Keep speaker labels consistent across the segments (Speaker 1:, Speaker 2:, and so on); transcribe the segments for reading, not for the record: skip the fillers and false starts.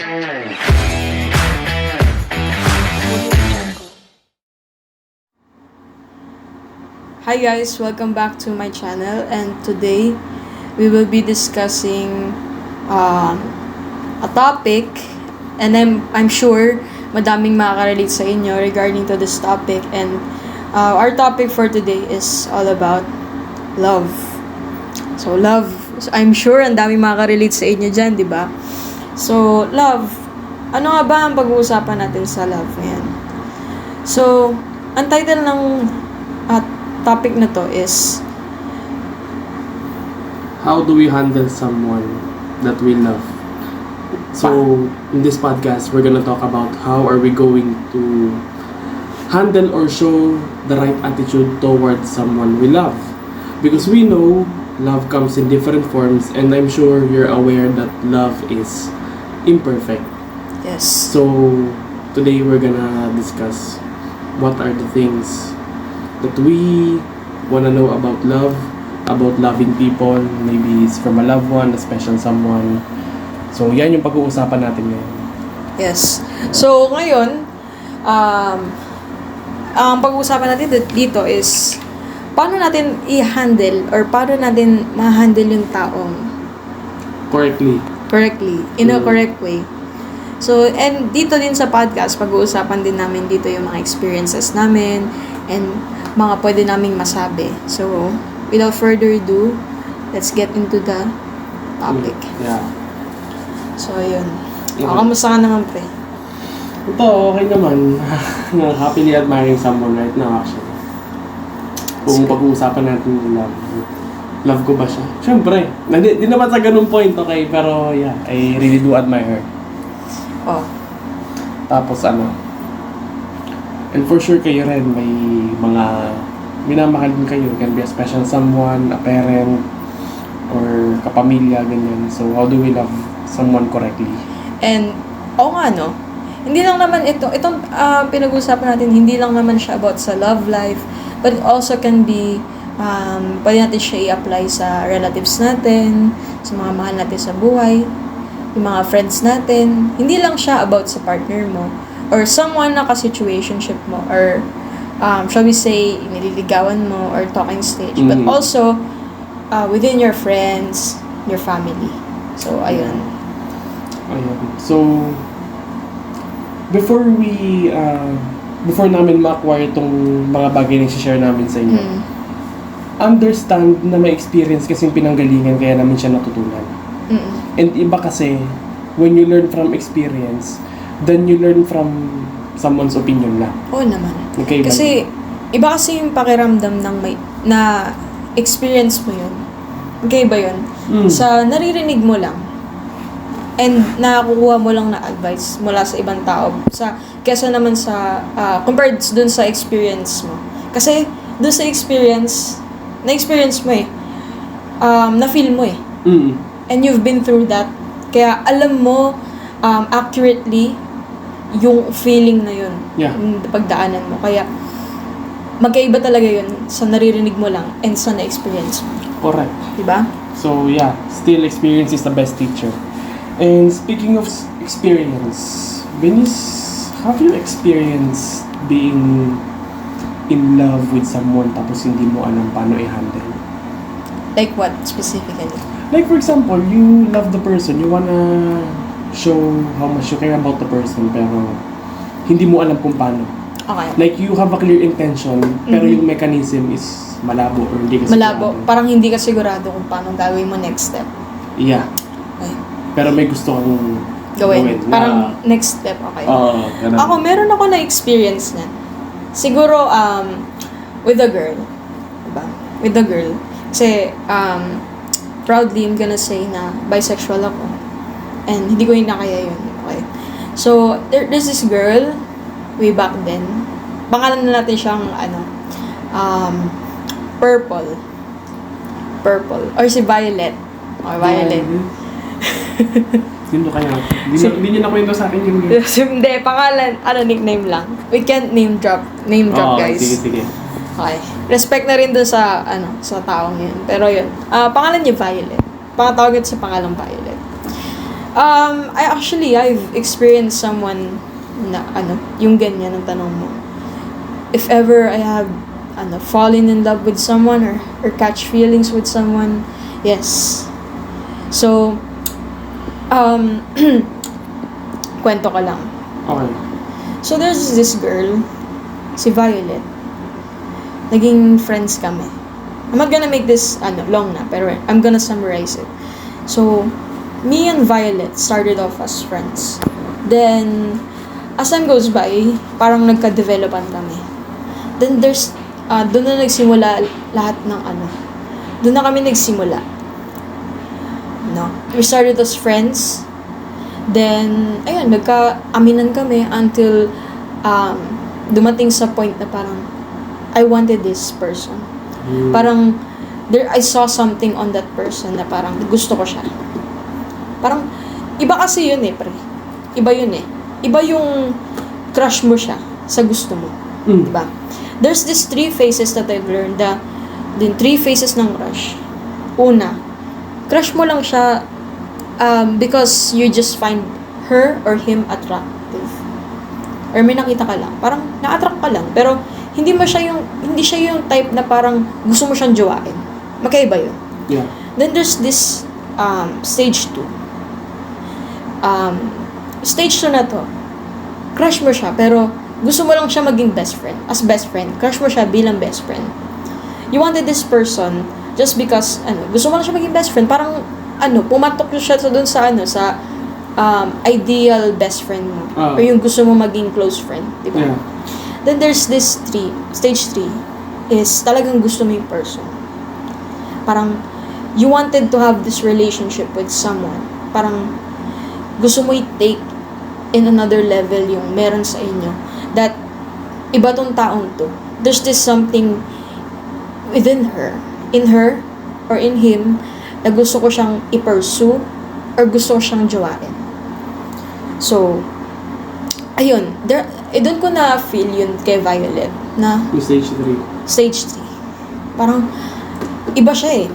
Speaker 1: Hi guys, welcome back to my channel, and today we will be discussing a topic, and I'm sure madaming makaka-relate sa inyo regarding to this topic. And our topic for today is all about love. So love, I'm sure ang daming makaka-relate sa inyo dyan, di ba? So love, ano nga ba ang pag-uusapan natin sa love ngayon? So ang title ng topic na to is
Speaker 2: how do we handle someone that we love? So, in this podcast, we're gonna talk about how are we going to handle or show the right attitude towards someone we love. Because we know love comes in different forms, and I'm sure you're aware that love is imperfect.
Speaker 1: yes.
Speaker 2: So, today we're gonna discuss what are the things that we wanna know about love, about loving people, maybe it's from a loved one, a special someone. So, yan yung pag-uusapan natin ngayon.
Speaker 1: Yes. So, ngayon, ang pag-uusapan natin dito is paano natin i-handle or paano natin ma-handle yung taong correctly, in a correct way. So, and dito din sa podcast, pag-uusapan din namin dito yung mga experiences namin and mga pwede naming masabi. So, without further ado, let's get into the topic.
Speaker 2: Yeah.
Speaker 1: So, ayun. Kamusta ka naman, pre?
Speaker 2: Ito, okay naman. Happily admiring someone right now, actually. Kung pag-uusapan natin yung love ko ba siya? Siyempre. Di naman sa ganung point, okay? Pero yeah, I really do admire her.
Speaker 1: Oh.
Speaker 2: Tapos and for sure kayo rin, may mga minamahal din kayo. It can be a special someone, a parent, or kapamilya, ganyan. So, how do we love someone correctly?
Speaker 1: And, nga no, hindi lang naman itong pinag-usapan natin, hindi lang naman siya about sa love life, but it also can be, pwede natin siya i-apply sa relatives natin, sa mga mahal natin sa buhay, yung mga friends natin. Hindi lang siya about sa partner mo, or someone na ka-situationship mo, or shall we say, nililigawan mo, or talking stage, but also within your friends, your family. So, ayun.
Speaker 2: So, before namin ma-acquire itong mga bagay na i-share namin sa inyo, understand na may experience kasing pinanggalingan kaya namin siya natutunan. And iba kasi, when you learn from experience, then you learn from someone's opinion lang.
Speaker 1: Oo naman.
Speaker 2: Okay,
Speaker 1: kasi, iba kasi yung pakiramdam ng na experience mo yun. Okay ba yun? Sa naririnig mo lang. And nakakuha mo lang na advice mula sa ibang tao. Kesa naman compared dun sa experience mo. Kasi, dun sa experience, na-experience mo eh. Na-feel mo eh. And you've been through that. Kaya alam mo accurately yung feeling na yun.
Speaker 2: Yeah.
Speaker 1: Yung pagdaanan mo. Kaya magkaiba talaga yun sa naririnig mo lang and sa na-experience mo.
Speaker 2: Correct.
Speaker 1: Diba?
Speaker 2: So yeah, still experience is the best teacher. And speaking of experience, Venice, have you experienced being in love with someone tapos hindi mo alam paano i-handle?
Speaker 1: Like what specifically?
Speaker 2: Like for example, you love the person, you wanna show how much you care about the person, pero hindi mo alam kung paano.
Speaker 1: Okay.
Speaker 2: Like you have a clear intention, pero yung mechanism is malabo or hindi ka
Speaker 1: Malabo.
Speaker 2: sigurado.
Speaker 1: Parang hindi ka sigurado kung paano gagawin mo next step.
Speaker 2: Yeah.
Speaker 1: Okay.
Speaker 2: Pero may gusto kang
Speaker 1: Gawin.
Speaker 2: na-
Speaker 1: Parang next step. Okay.
Speaker 2: ganun.
Speaker 1: Ako, meron ako na-experience na. Siguro, with a girl. Diba? With a girl. Kasi, proudly, I'm gonna say na bisexual ako. And hindi ko hinakaya yun. Okay. So, there's this girl, way back then. Pangalan na natin siyang, Purple. Or si Violet. Okay, Violet.
Speaker 2: Sino kaya? Hindi niyo nakwento sa akin yung
Speaker 1: Hindi, pangalan, nickname lang. We can't name drop, guys.
Speaker 2: Sige.
Speaker 1: Okay. Respect na rin dun sa, sa taong yun. Pero yun, pangalan niya Violet. Pangatawag ito sa pangalang Violet. I've experienced someone na, yung ganyan ang tanong mo. If ever I have, fallen in love with someone or catch feelings with someone, yes. So, kwento ko lang.
Speaker 2: Okay.
Speaker 1: So, there's this girl, si Violet. Naging friends kami. I'm not gonna make this, long na, pero I'm gonna summarize it. So, me and Violet started off as friends. Then, as time goes by, parang nagka-developan kami. Then, doon na nagsimula lahat ng Doon na kami nagsimula. No? We started as friends. Then, ayun, nagka-aminan kami until dumating sa point na parang I wanted this person. Parang I saw something on that person na parang gusto ko siya. Parang iba kasi yun pre. Iba yun Iba yung crush mo siya sa gusto mo. Diba? There's these 3 phases that I've learned. The 3 phases ng crush. Una, crush mo lang siya because you just find her or him attractive. Or may nakita ka lang. Parang na-attract ka lang. Pero hindi siya yung type na parang gusto mo siyang jowain. Magkaiba yun.
Speaker 2: Yeah.
Speaker 1: Then there's this stage 2. Stage 2 na to, crush mo siya, pero gusto mo lang siya maging best friend. As best friend, crush mo siya bilang best friend. You wanted this person just because, gusto mo lang siya maging best friend. Parang, pumatok siya doon sa ideal best friend mo. Or yung gusto mo maging close friend. Diba?
Speaker 2: Yeah.
Speaker 1: Then there's this stage 3 is talagang gusto mo yung person. Parang, you wanted to have this relationship with someone. Parang, gusto mo i-take in another level yung meron sa inyo. That, iba tong taong to. There's this something within her, or in him, na gusto ko siyang i-pursue, or gusto ko siyang jowain. So, ayun, doon ko na-feel yun kay Violet, na
Speaker 2: Yung stage 3.
Speaker 1: stage 3. Parang, iba siya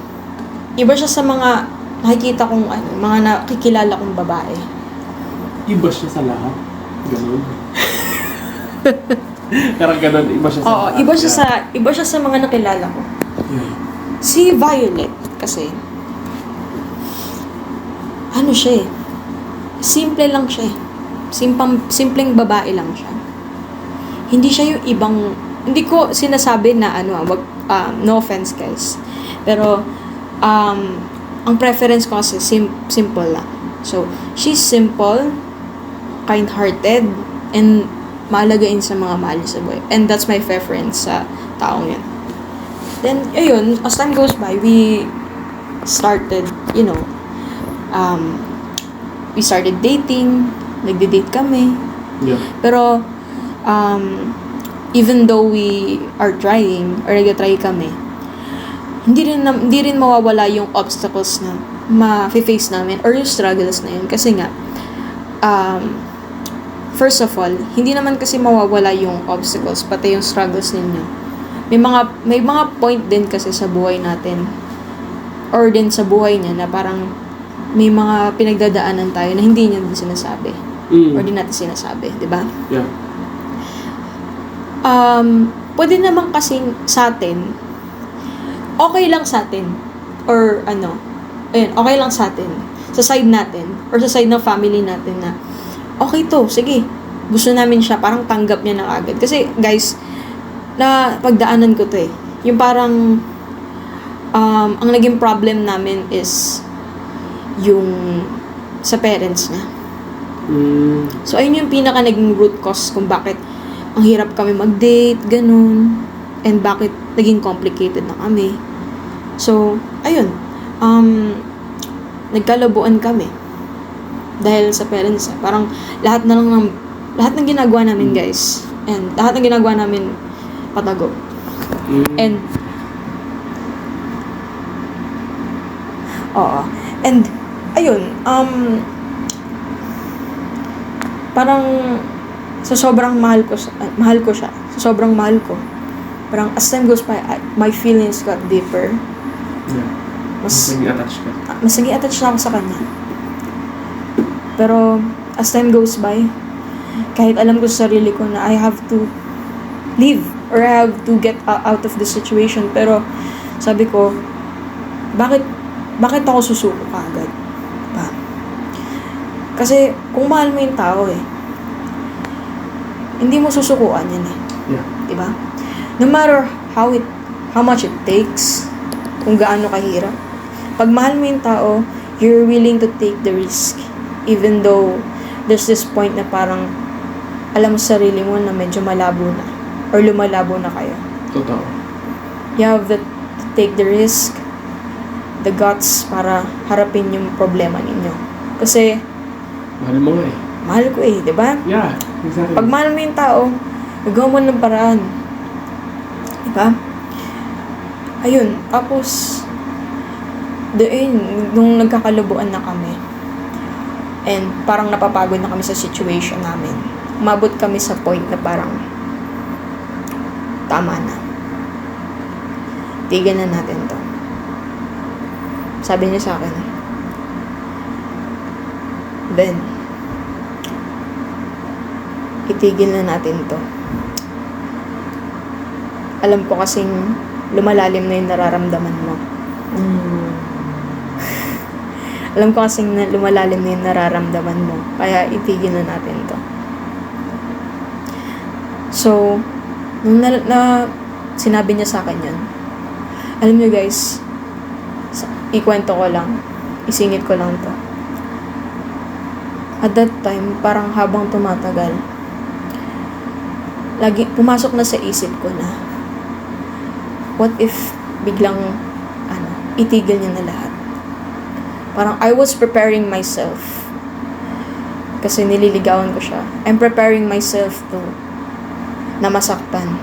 Speaker 1: Iba siya sa mga nakikita kong mga nakikilala kong babae.
Speaker 2: Iba siya sa lahat. Ganun. Parang ganun, iba siya sa lahat.
Speaker 1: Iba siya sa mga nakilala ko.
Speaker 2: Yeah.
Speaker 1: Si Violet, kasi, siya simple lang siya simpleng babae lang siya. Hindi siya yung hindi ko sinasabi na no offense guys. Pero, ang preference ko kasi simple lang. So, she's simple, kind-hearted, and maalagain sa mga mahal sa buhay. And that's my preference sa taong yun. Then, ayun, as time goes by, we started, we started dating, nagde-date kami.
Speaker 2: Yeah.
Speaker 1: Pero, even though we are trying, or nag-try kami, hindi rin mawawala yung obstacles na ma-face namin, or yung struggles na yun. Kasi nga, first of all, hindi naman kasi mawawala yung obstacles, pati yung struggles ninyo. May mga point din kasi sa buhay natin, or din sa buhay niya, na parang may mga pinagdadaanan tayo na hindi niya din sinasabi. Or di natin sinasabi, di ba?
Speaker 2: Yeah.
Speaker 1: Pwede naman kasing sa atin, okay lang sa atin, or okay lang sa atin, sa side natin, or sa side ng family natin na, okay to, sige, gusto namin siya, parang tanggap niya na agad. Kasi, guys, na pagdaanan ko to yung parang, ang naging problem namin is, yung sa parents niya. So, ayun yung pinaka naging root cause kung bakit ang hirap kami mag-date, ganun, and bakit naging complicated na kami. So, ayun, nagkalabuan kami dahil sa parents. Parang lahat ng ginagawa namin, guys, and lahat ng ginagawa namin patago. And ayun, parang sa sobrang mahal ko siya. Sa sobrang mahal ko. Parang as time goes by, my feelings got deeper.
Speaker 2: Yeah. Mas naging attached ka.
Speaker 1: Mas naging attached na ako sa kanya. Pero, as time goes by, kahit alam ko sa sarili ko na I have to leave or I have to get out of the situation, pero sabi ko, bakit ako susuko kaagad? Diba? Kasi kung mahal mo yung tao hindi mo susukuan yan
Speaker 2: Yeah.
Speaker 1: diba? No matter how much it takes, kung gaano kahirap, pag mahal mo yung tao, you're willing to take the risk, even though there's this point na parang alam mo sa sarili mo na medyo malabo na or lumalabo na kayo.
Speaker 2: Totoo.
Speaker 1: You have to take the risk, the guts para harapin yung problema ninyo. Kasi
Speaker 2: Mahal mo nga
Speaker 1: mahal ko di ba?
Speaker 2: Yeah, exactly.
Speaker 1: Pag mahal mo yung tao, nagawa mo ng paraan. Diba? Ayun, tapos nung nagkakalubuan na kami and parang napapagod na kami sa situation namin, umabot kami sa point na parang tama na. Tigan na natin to. Sabi niya sa akin, then, itigil na natin to. Alam ko kasing lumalalim na yung nararamdaman mo. Alam ko kasing lumalalim na yung nararamdaman mo. Kaya itigil na natin to. So, nung sinabi niya sa akin yun, alam niyo guys, ikwento ko lang, isingit ko lang to. At that time, parang habang tumatagal, lagi pumasok na sa isip ko na, what if biglang itigil niya na lahat? Parang I was preparing myself kasi nililigawan ko siya. I'm preparing myself to na masaktan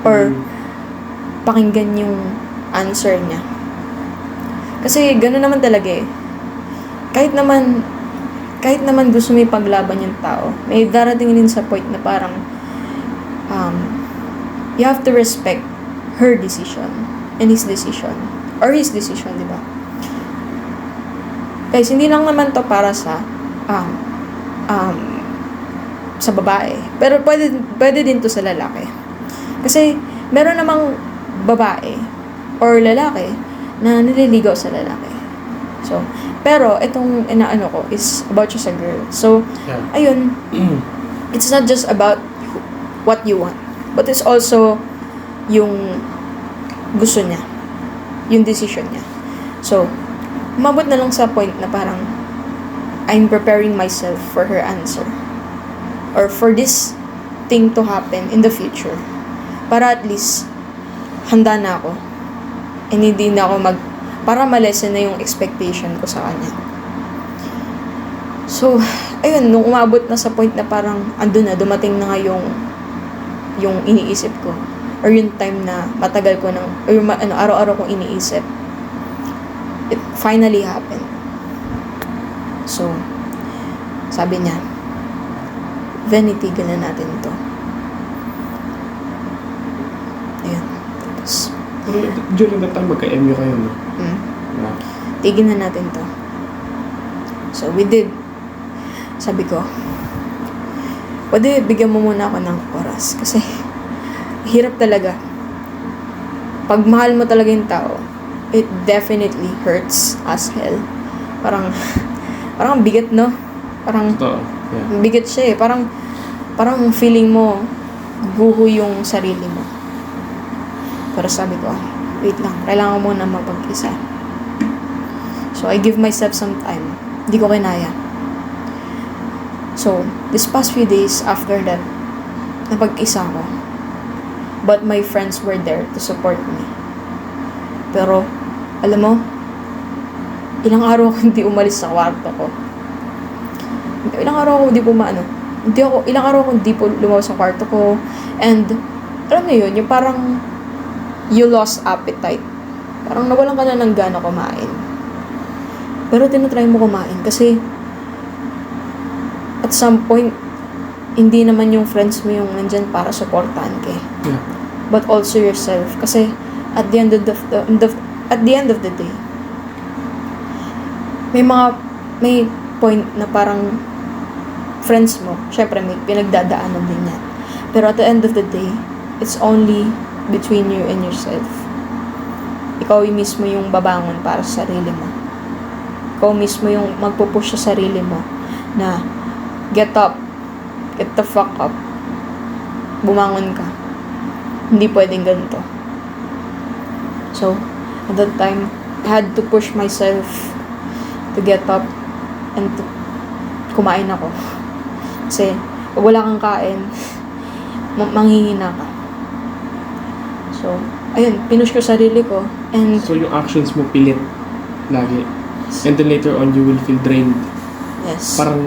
Speaker 1: or pakinggan yung answer niya. Kasi gano'n naman talaga Kahit naman gusto mo ipaglaban yung tao, may darating din sa point na parang you have to respect her decision and his decision. Or his decision, di ba? Guys, hindi lang naman to para sa babae. Pero pwede din to sa lalaki. Kasi meron namang babae or lalaki na nililigaw sa lalaki. So, pero itong inaano ko is about just a girl. So, ayun, it's not just about what you want, but it's also yung gusto niya, yung decision niya. So, umabot na lang sa point na parang I'm preparing myself for her answer or for this thing to happen in the future para at least handa na ako and hindi na ako para malesen na yung expectation ko sa kanya. So, ayun, nung umabot na sa point na parang andun na, dumating na nga yung iniisip ko or yung time na matagal ko nang or araw-araw kong iniisip, it finally happened. So, sabi niya, itigal na natin to. Ayun. Tapos,
Speaker 2: during that time, magka-MU kayo, no? Yeah.
Speaker 1: Tigil na natin to. So, we did. Sabi ko, pwede bigyan mo muna ako ng oras. Kasi, hirap talaga. Pag mahal mo talaga yung tao, it definitely hurts as hell. Parang bigat, no? Parang,
Speaker 2: yeah.
Speaker 1: Bigat siya Parang feeling mo, buho yung sarili mo. Pero sabi ko, wait lang, kailangan mo na mapag-isa. So, I give myself some time. Hindi ko kinaya. So, this past few days after that, napag-isa ko. But my friends were there to support me. Pero, alam mo, ilang araw ako hindi umalis sa kwarto ko. Ilang araw ako hindi ilang araw ako hindi po lumabas sa kwarto ko. And, alam mo yun, yung parang you lost appetite. Parang nawalan ka na ng gana kumain. Pero tinatry mo kumain kasi at some point, hindi naman yung friends mo yung nandyan para supportahan ka.
Speaker 2: Yeah.
Speaker 1: But also yourself. Kasi at the end of the day, may point na parang friends mo, syempre may pinagdadaanan din yan. Pero at the end of the day, it's only between you and yourself. Ikaw mismo yung babangon para sa sarili mo. Ikaw mismo yung magpupush sa sarili mo na get up, get the fuck up, bumangon ka. Hindi pwedeng ganito. So, at that time, I had to push myself to get up and to kumain ako. Kasi, pag wala kang kain, manghihina ka. So, ayun, pinush ko sarili ko. And,
Speaker 2: So, yung actions mo pilit lagi. And then later on, you will feel drained.
Speaker 1: yes.
Speaker 2: Parang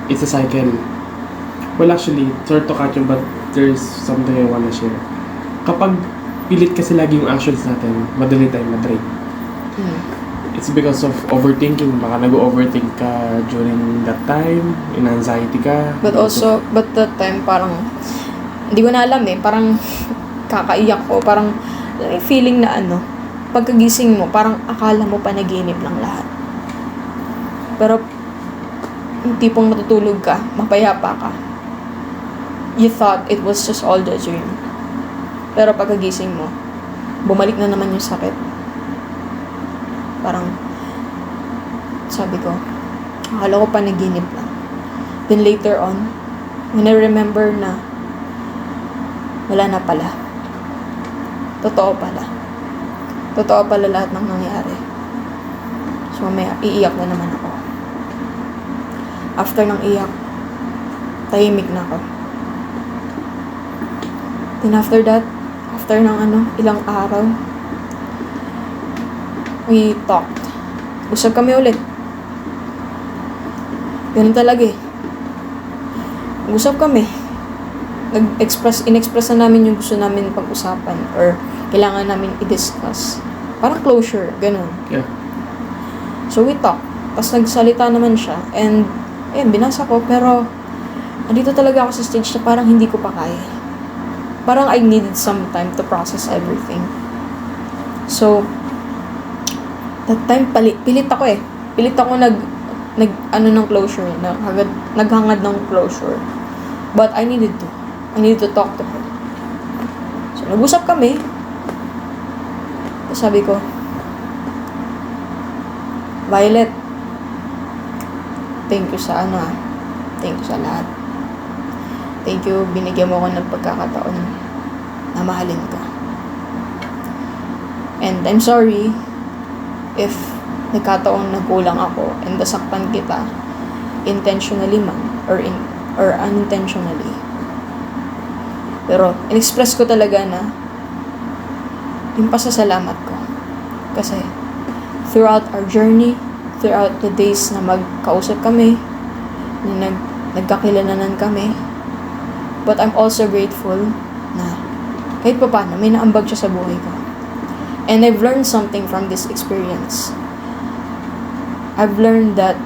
Speaker 2: it's a cycle. Well, actually, sorry to cut you, but there's something I wanna share. Kapag pilit kasi lagi yung actions natin, madali tayong ma-drain. It's because of overthinking. Baka nag-overthink ka during that time, in anxiety ka.
Speaker 1: But that time, parang, hindi ko na alam parang kakaiyak ko, parang feeling na pagkagising mo, parang akala mo panaginip lang lahat. Pero, yung tipong natutulog ka, mapayapa ka. You thought it was just all the dream. Pero pagkagising mo, bumalik na naman yung sakit. Parang, sabi ko, akala ko panaginip lang. Then later on, when I remember na, wala na pala. Totoo pala. Totoo pala lahat ng nangyari. So, may iiyak na naman ako. After ng iyak, tahimik na ako. Then after that, after ng ilang araw, we talked. Usap kami ulit. Ganun talaga Usap kami. In-express na namin yung gusto namin pag-usapan or kailangan namin i-discuss. Parang closure, ganun.
Speaker 2: Yeah.
Speaker 1: So we talked. Tapos nagsalita naman siya. And, binasa ko. Pero, andito talaga ako sa stage na parang hindi ko pa kaya. Parang I needed some time to process everything. So, that time, pilit ako Pilit ako ng closure. Naghangad ng closure. But I needed to talk to her. So, nag-usap kami. Tapos sabi ko, Violet, thank you sa Thank you sa lahat. Thank you, binigyan mo ako ng pagkakataon na mahalin ka. And I'm sorry if nagkataong nagkulang ako and nasaktan kita intentionally man or unintentionally. Pero in-express ko talaga na yung pasasalamat ko. Kasi throughout our journey, throughout the days na magkausap kami, na nagkakilalanan kami, but I'm also grateful na kahit pa paano, may naambag siya sa buhay ko. And I've learned something from this experience. I've learned that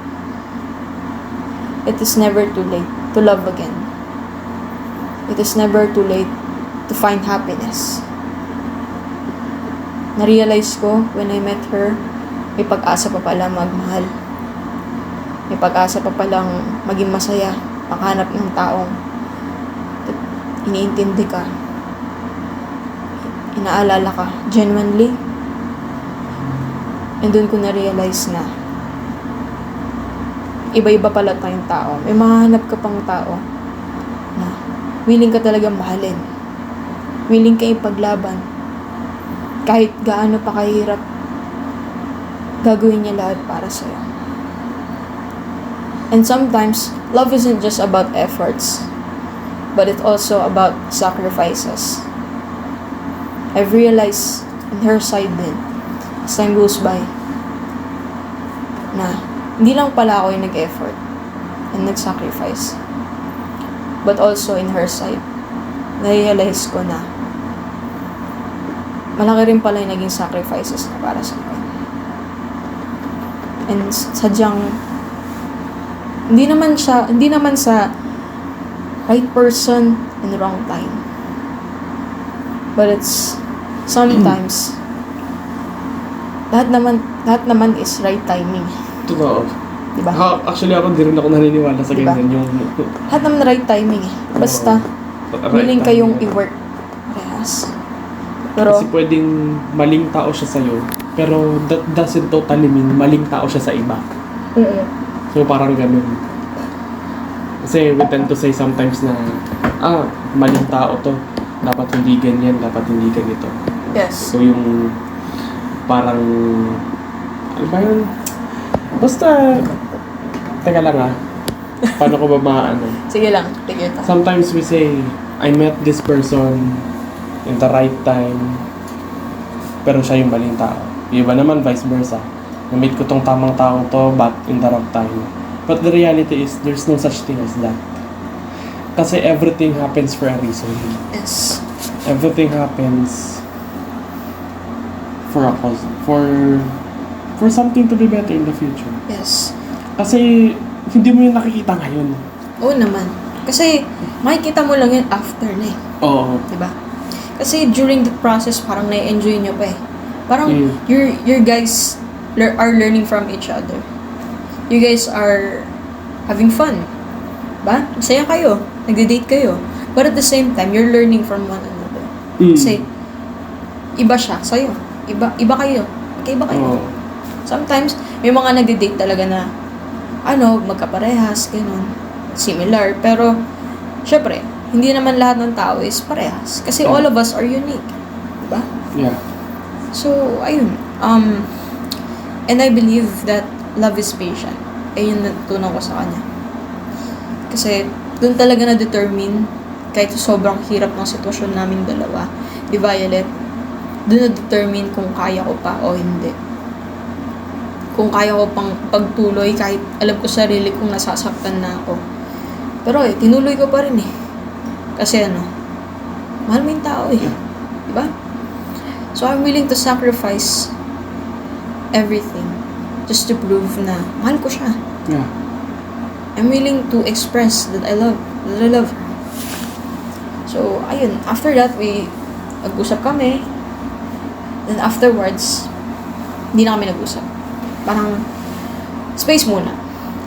Speaker 1: it is never too late to love again. It is never too late to find happiness. Na-realize ko when I met her, may pag-asa pa pala magmahal. May pag-asa pa palang maging masaya, makahanap ng taong iniintindi ka, inaalala ka, genuinely. And dun ko na-realize na iba-iba pala tayong tao. May mahanap ka pang tao na willing ka talagang mahalin. Willing ka ipaglaban. Kahit gaano pa kahirap, gagawin niya lahat para sa'yo. And sometimes, love isn't just about efforts, but it's also about sacrifices. I've realized on her side din, as time goes by, na hindi lang pala ako yung nag-effort and nag-sacrifice, but also in her side, na-realize ko na malaki rin pala yung naging sacrifices na para sa akin. And sadyang hindi naman sa right person and wrong time. But it's sometimes lahat naman is right timing.
Speaker 2: Totoo.
Speaker 1: Diba?
Speaker 2: Actually, ako din rin ako naniniwala sa
Speaker 1: Diba?
Speaker 2: ganyan. Yung
Speaker 1: Lahat naman right timing eh. Basta,
Speaker 2: right
Speaker 1: willing
Speaker 2: time.
Speaker 1: kayong i-work. Parehas. Pero,
Speaker 2: Kasi pwedeng maling tao siya sa'yo, pero that doesn't totally mean maling tao siya sa iba. So, parang ganun. Kasi we tend to say sometimes na, maling tao to. Dapat hindi ganyan, dapat hindi ganito.
Speaker 1: yes.
Speaker 2: So, yung parang, ano ba yun? Basta, teka lang paano ko ba maano?
Speaker 1: Sige lang, tigil ta.
Speaker 2: Sometimes we say, I met this person in the right time, pero siya yung maling tao. Yung iba naman, vice versa. Na-meet ko tong tamang tao to, but in the wrong time. But the reality is, there's no such thing as that. Kasi everything happens for a reason.
Speaker 1: Yes.
Speaker 2: Everything happens for a cause. For something to be better in the future.
Speaker 1: Yes.
Speaker 2: Kasi, hindi mo yung nakikita ngayon.
Speaker 1: Oo naman. Kasi, makikita mo lang yun after na eh.
Speaker 2: Oo.
Speaker 1: Diba? Kasi during the process, parang na-enjoy nyo pa eh. Parang,
Speaker 2: Mm.
Speaker 1: your guys are learning from each other. You guys are having fun. Ba? Masaya kayo. Nagde-date kayo. But at the same time, you're learning from one another.
Speaker 2: Mm.
Speaker 1: Kasi, iba siya sa'yo. Iba kayo. Magkaiba kayo.
Speaker 2: Oo.
Speaker 1: Sometimes, may mga nagde-date talaga na, magkaparehas, ganun. Similar. Pero, syempre, hindi naman lahat ng tao is parehas. Kasi all of us are unique. Diba?
Speaker 2: Yeah.
Speaker 1: So, ayun. And I believe that love is patient. Ayun natutunan ko sa kanya. Kasi, dun talaga na-determine, kahit sobrang hirap ng sitwasyon namin dalawa, di Violet, dun na-determine kung kaya ko pa o hindi. Kung kaya ko pang pagtuloy, kahit alam ko sarili kong nasasaktan na ako. Pero tinuloy ko pa rin eh. Kasi mahal mo yung tao eh. Diba? So, I'm willing to sacrifice everything just to prove na mahal ko siya.
Speaker 2: Yeah.
Speaker 1: I'm willing to express that I love her. So, ayun. After that, nag-usap kami. Then afterwards, hindi na kami nag-usap. Parang, space muna.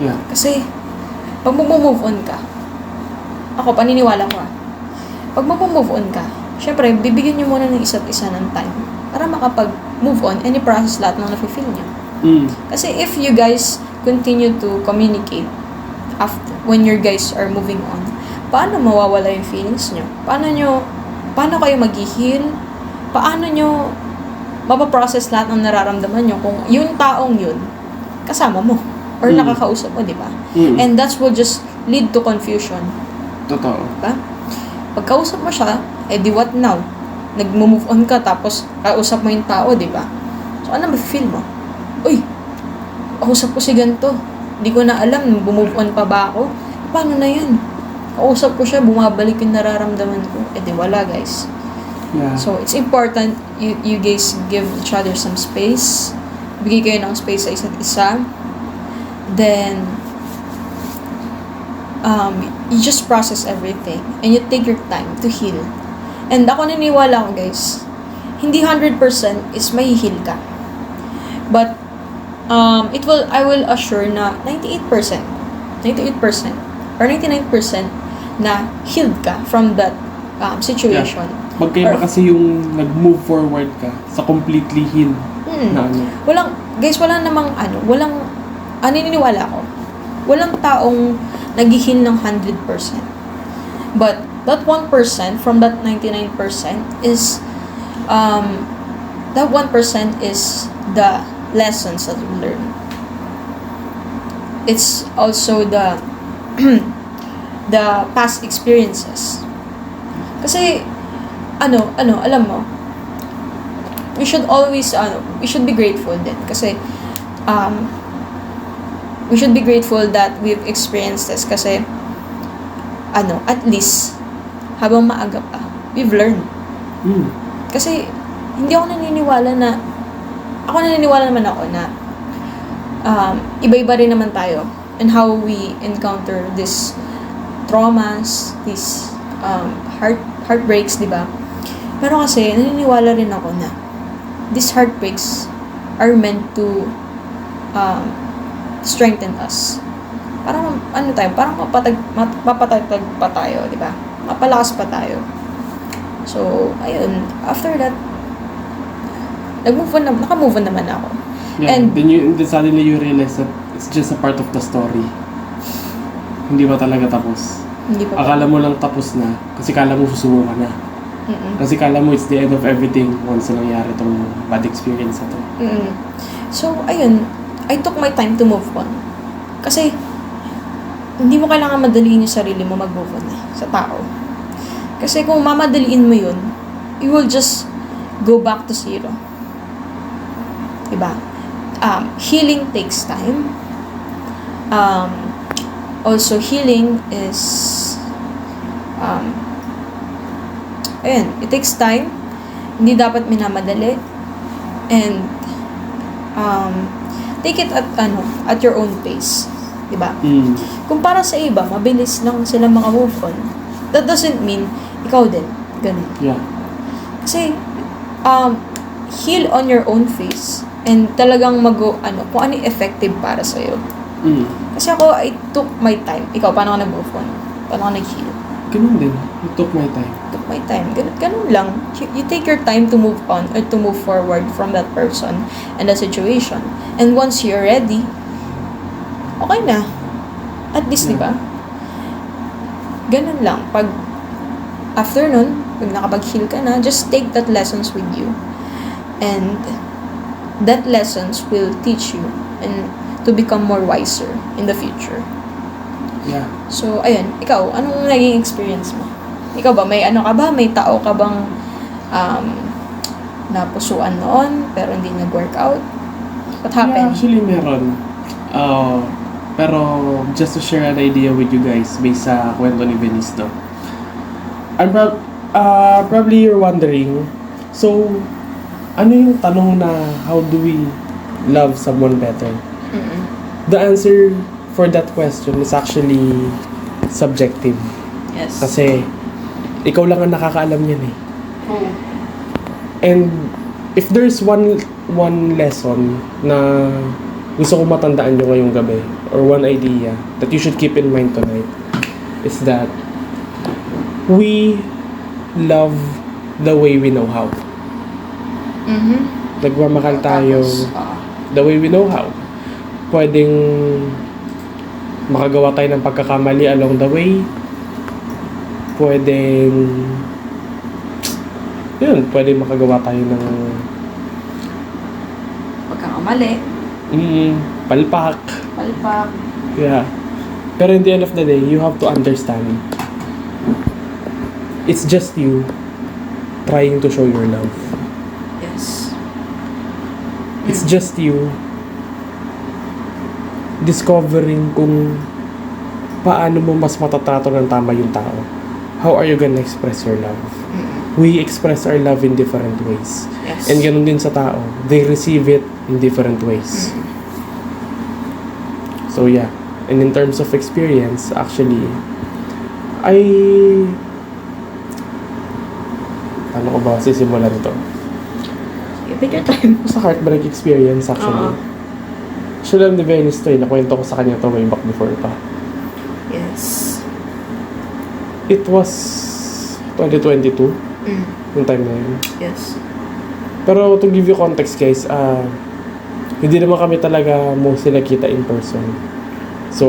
Speaker 2: Yeah.
Speaker 1: Kasi, pag mag-move on ka, ako, paniniwala ko pag mag-move on ka, syempre, bibigyan nyo muna ng isa't isa ng time para makapag-move on and i-process lahat ng nafe-feel nyo.
Speaker 2: Mm.
Speaker 1: Kasi if you guys continue to communicate when your guys are moving on, paano mawawala yung feelings nyo? Paano kayo mag-heal? Paano nyo mapaprocess lahat ng nararamdaman nyo kung yung taong yun, kasama mo or nakakausap mo, di ba?
Speaker 2: Mm.
Speaker 1: And that will just lead to confusion.
Speaker 2: Totoo.
Speaker 1: Diba? Pagkausap mo siya, di what now? Nag-move on ka, tapos kausap mo yung tao, di ba? So, ano ma-feel mo? Uy, kausap ko si ganito. Hindi ko na alam, bumove on pa ba ako? Paano na yan? Kausap ko siya, bumabalik yung nararamdaman ko. Di wala, guys.
Speaker 2: Yeah.
Speaker 1: So, it's important you guys give each other some space. Bigay kayo ng space sa isa't isa. Then, you just process everything. And you take your time to heal. And ako naniniwala ko, guys, hindi 100% is mahihil ka. But, I will assure na 98%, or 99% na healed ka from that situation.
Speaker 2: Yeah. Magkaiba kasi yung nag-move forward ka sa completely healed na
Speaker 1: Wala namang naniniwala ko, walang taong nag-heal ng 100%. But, that 1% from that 99% is, that 1% is the lessons that you learn. It's also the the past experiences. Kasi, alam mo, we should always, we should be grateful din. Kasi, we should be grateful that we've experienced this. Kasi, at least, habang maaga pa, we've learned.
Speaker 2: Mm.
Speaker 1: Kasi, ako naniniwala naman ako na, iba-iba rin naman tayo and how we encounter these traumas, these heartbreaks, di ba? Pero kasi, naniniwala rin ako na these heartbreaks are meant to strengthen us. Parang, parang mapatagtag pa tayo, di ba? Mapalakas pa tayo. So, ayun, after that, naka-move on naman ako.
Speaker 2: Yeah,
Speaker 1: And-
Speaker 2: then suddenly you realize that it's just a part of the story. Hindi ba talaga tapos?
Speaker 1: Hindi pa.
Speaker 2: Akala mo lang tapos na kasi kala mo susuko ka na. Kasi kala mo it's the end of everything once na nangyari itong bad experience na to.
Speaker 1: So, ayun, I took my time to move on. Kasi, hindi mo kailangan madaliin yung sarili mo mag-move on sa tao. Kasi kung mamadaliin mo yun, you will just go back to zero. Diba? Healing takes time. Also, healing is ayun, it takes time. Hindi dapat minamadali. And take it at your own pace. Diba? Kung para sa iba, mabilis lang sila maka-move on. That doesn't mean ikaw din. Ganun.
Speaker 2: Yeah.
Speaker 1: Kasi, heal on your own pace. And talagang kung ano yung effective para sa'yo. Kasi ako, I took my time. Ikaw, paano ka nag-move on? Paano ka nag-heal?
Speaker 2: Ganun din. I took my time.
Speaker 1: Took my time. Ganun lang. You take your time to move on or to move forward from that person and that situation. And once you're ready, okay na. At least, di ba? Ganun lang. After nun, pag nakapag-heal ka na, just take that lessons with you. And that lessons will teach you and to become more wiser in the future.
Speaker 2: Yeah.
Speaker 1: So, ayun. Ikaw, anong naging experience mo? Ikaw ba, may may tao ka bang napusuan noon pero hindi nag-workout? What
Speaker 2: Yeah,
Speaker 1: happened?
Speaker 2: actually meron. Pero just to share an idea with you guys based sa kwento ni Venice, no? Probably you're wondering, so, ano yung tanong na how do we love someone better? The answer for that question is actually subjective.
Speaker 1: Yes.
Speaker 2: Kasi, ikaw lang ang nakakaalam yan eh.
Speaker 1: Oh.
Speaker 2: And if there's one lesson na gusto ko matandaan nyo ngayong gabi, or one idea that you should keep in mind tonight, is that we love the way we know how. Nagmamahal tayo the way we know how. Pwedeng makagawa tayo ng pagkakamali along the way. Pwedeng makagawa tayo ng
Speaker 1: Pagkakamali.
Speaker 2: Palpak. Yeah. Pero in the end of the day, you have to understand, it's just you trying to show your love.
Speaker 1: Yes.
Speaker 2: It's just you discovering kung paano mo mas matatrato ng tama yung tao. How are you gonna express your love? We express our love in different ways.
Speaker 1: Yes.
Speaker 2: And ganun din sa tao. They receive it in different ways. So yeah. And in terms of experience, actually, ano ko ba sisimulan ito?
Speaker 1: Take your time.
Speaker 2: Sa heartbreak experience, actually. Actually, I'm the Venice to eh. Nakwento ko sa kanya to way back before pa.
Speaker 1: Yes.
Speaker 2: It was 2022. Yung time na yun.
Speaker 1: Yes.
Speaker 2: Pero to give you context, guys, hindi naman kami talaga mostly nakita in person. So,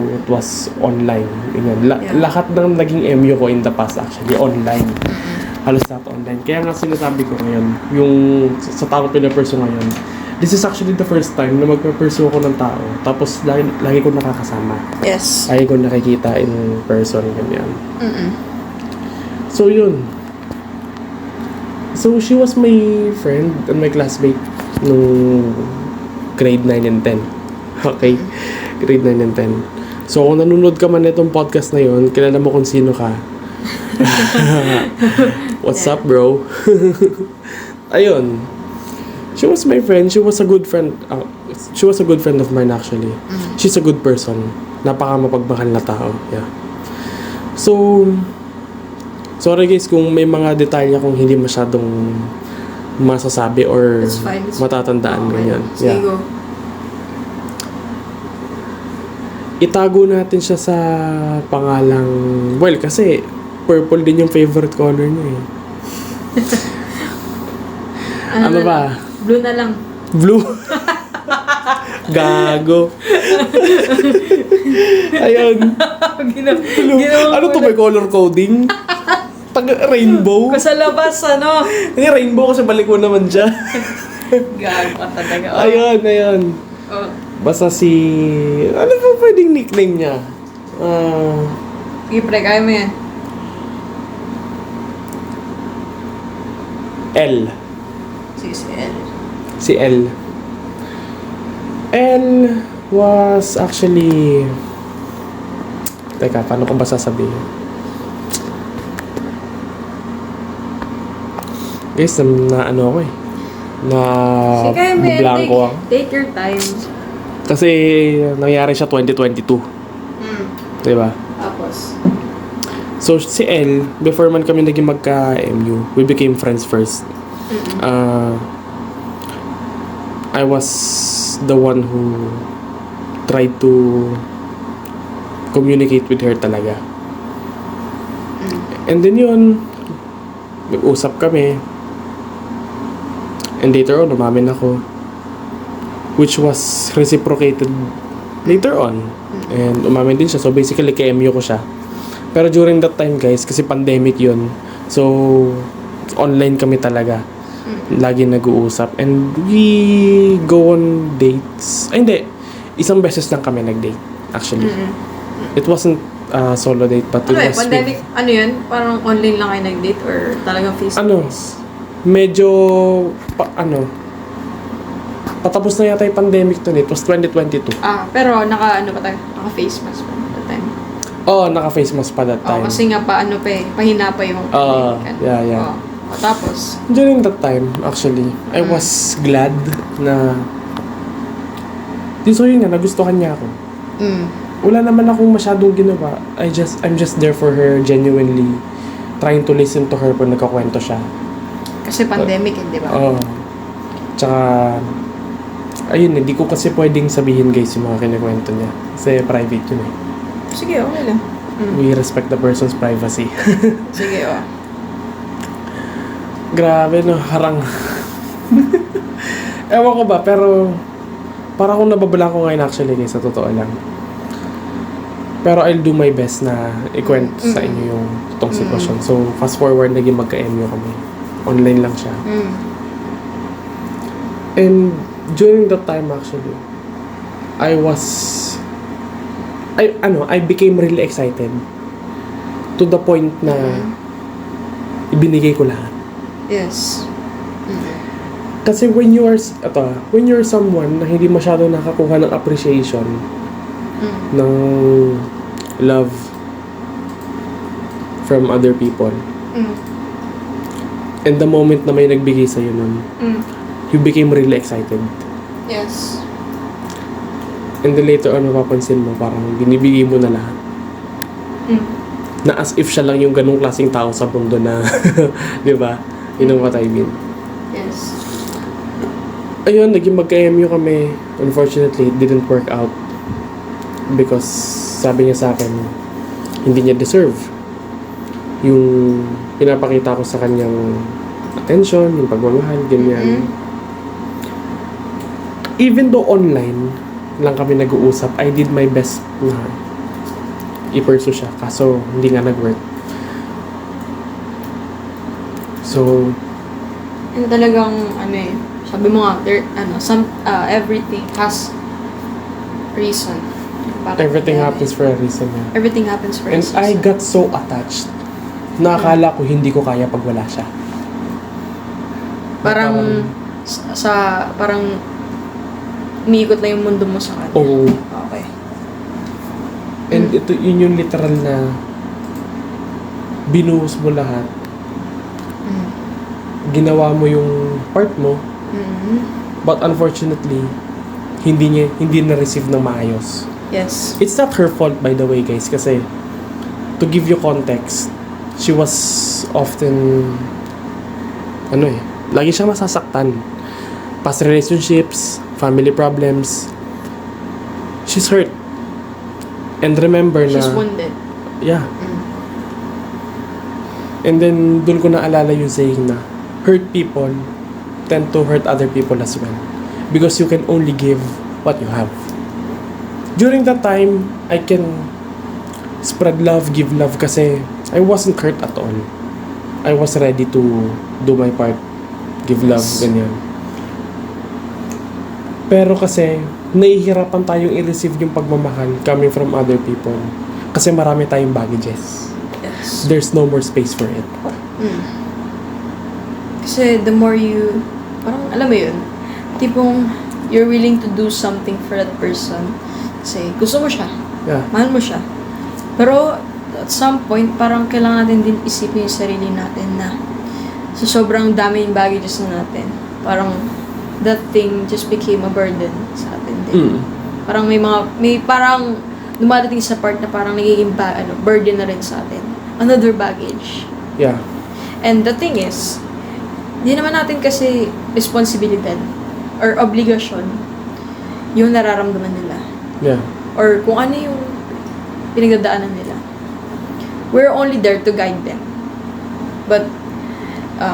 Speaker 2: it was online. Ganyan. Lahat ng naging MU ko in the past, actually, online. Halos lahat online. Kaya nga sinasabi ko ngayon, yung sa tao ko pinapursue ngayon, this is actually the first time na magpapursue ako ng tao. Tapos, lagi ko nakakasama.
Speaker 1: Yes.
Speaker 2: Lagi ko nakikita in person, ganyan. So, yun. So, she was my friend and my classmate nung grade 9 and 10. Okay? Grade 9 and 10. So, kung nanonood ka man itong podcast na yun, kilala mo kung sino ka. What's up, bro? Ayun. She was my friend. She was a good friend. She was a good friend of mine, actually. She's a good person. Napaka mapagmahal na tao. Yeah. So, sorry guys kung may mga detalye akong hindi masyadong masasabi or
Speaker 1: That's fine.
Speaker 2: matatandaan ganyan.
Speaker 1: Sige, go.
Speaker 2: itago natin siya sa pangalang, well, kasi purple din yung favorite color niya eh. Ano ba?
Speaker 1: Blue na lang.
Speaker 2: Blue? Gago. Ayun. Blue. Ano to, may color coding? Rainbow?
Speaker 1: Kung sa labas, ano?
Speaker 2: Hindi, rainbow kasi balik mo naman siya.
Speaker 1: Gago ka talaga. Oh.
Speaker 2: Ayun.
Speaker 1: Oh.
Speaker 2: Basta si... Ano ba pwedeng nickname niya?
Speaker 1: Sige, pre, kaya mo yan.
Speaker 2: L.
Speaker 1: Sige, si L.
Speaker 2: Si L. L was actually... Teka, paano ko ba sasabihin? Guys, na ano ako eh. Na
Speaker 1: Sige, kaya mo yan.
Speaker 2: blanco ako.
Speaker 1: Take your time.
Speaker 2: Kasi nangyari siya 2022. Diba?
Speaker 1: Tapos?
Speaker 2: So, si L, before man kami naging magka-MU, we became friends first. I was the one who tried to communicate with her talaga. And then yun, nag-usap kami. And later on, umamin ako. Which was reciprocated later on. And umamin din siya. So basically, ka-MU ko siya. Pero during that time, guys, kasi pandemic yun. So, online kami talaga. Lagi nag-uusap. And we go on dates. Ay, hindi. Isang beses lang kami nag-date, actually. It wasn't solo date, but it was...
Speaker 1: Pandemic, ano yun? Parang online lang kayo nag-date or talagang face-to-face?
Speaker 2: Medyo, patapos na yata yung pandemic to. It was 2022.
Speaker 1: Pero naka-face mask pa that time.
Speaker 2: Naka-face mask pa that time.
Speaker 1: Kasi nga pahina pa yung pandemic.
Speaker 2: Yeah.
Speaker 1: Tapos?
Speaker 2: During that time, actually, I was glad na so yun nga, nagustuhan niya ako. Wala naman akong masyadong ginawa. I'm just there for her, genuinely trying to listen to her pag nagkakwento siya.
Speaker 1: Kasi pandemic, di ba?
Speaker 2: Tsaka, ayun, hindi ko kasi pwedeng sabihin guys yung mga kinikwento niya. Kasi private yun eh.
Speaker 1: Sige, okay lang.
Speaker 2: We respect the person's privacy.
Speaker 1: Sige,
Speaker 2: Grabe, no? Harang. Ewan ko ba, pero para akong nababala ko ngayon actually guys, sa totoo lang. Pero I'll do my best na ikwento sa inyo yung totoong sitwasyon. So, fast forward, naging magka-MU kami. Online lang siya. And during that time actually, I became really excited to the point na ibinigay ko lahat.
Speaker 1: Yes.
Speaker 2: Kasi when you're someone na hindi masyado nakakuha ng appreciation, ng love from other people, and the moment na may nagbigay sa'yo nun, you became really excited.
Speaker 1: Yes.
Speaker 2: And then later on, mapapansin mo, parang binibigay mo na lahat. Na as if siya lang yung ganung klaseng tao sa mundo na, di ba? You know what I mean?
Speaker 1: Yes.
Speaker 2: Ayun, naging magka-MU kami. Unfortunately, it didn't work out. Because, sabi niya sa akin, hindi niya deserve yung pinapakita ko sa kanyang attention, yung pagmamahal, ganyan. Even though online lang kami nag-uusap, I did my best na i-pursue siya. Kaso, hindi nga nag-work. So,
Speaker 1: And talagang, sabi mo nga, everything has reason. Bakit
Speaker 2: everything
Speaker 1: nangyari?
Speaker 2: happens for a reason. Yeah.
Speaker 1: Everything happens for a
Speaker 2: And
Speaker 1: reason.
Speaker 2: I got so attached na akala ko hindi ko kaya pag wala siya.
Speaker 1: Parang umiikot lang yung mundo mo sa kanya.
Speaker 2: Oo.
Speaker 1: Okay.
Speaker 2: And yun yung literal na binuhos mo lahat. Ginawa mo yung part mo. But unfortunately, hindi na-receive ng maayos.
Speaker 1: Yes.
Speaker 2: It's not her fault, by the way, guys. Kasi, to give you context, she was often, lagi siyang masasaktan. Past relationships, family problems. She's hurt. And remember
Speaker 1: She's
Speaker 2: na,
Speaker 1: wounded.
Speaker 2: yeah. And then, dun ko naalala yung saying na, hurt people tend to hurt other people as well. Because you can only give what you have. During that time, I can spread love, give love kasi I wasn't hurt at all. I was ready to do my part, give love, ganyan. Pero kasi, nahihirapan tayong i-receive yung pagmamahal coming from other people. Kasi marami tayong baggages.
Speaker 1: Yes.
Speaker 2: There's no more space for it.
Speaker 1: Kasi the more you, parang alam mo yun, tipong you're willing to do something for that person. Kasi gusto mo siya,
Speaker 2: Yeah.
Speaker 1: mahal mo siya. Pero at some point, parang kailangan natin din isipin yung sarili natin na sa sobrang dami yung baggages na natin, parang that thing just became a burden sa atin din. Parang may parang dumadating sa part na parang nagiging burden na rin sa atin. Another baggage.
Speaker 2: Yeah.
Speaker 1: And the thing is, di naman natin kasi responsibilidad or obligasyon yung nararamdaman nila.
Speaker 2: Yeah.
Speaker 1: Or kung ano yung pinagdadaanan nila. We're only there to guide them. But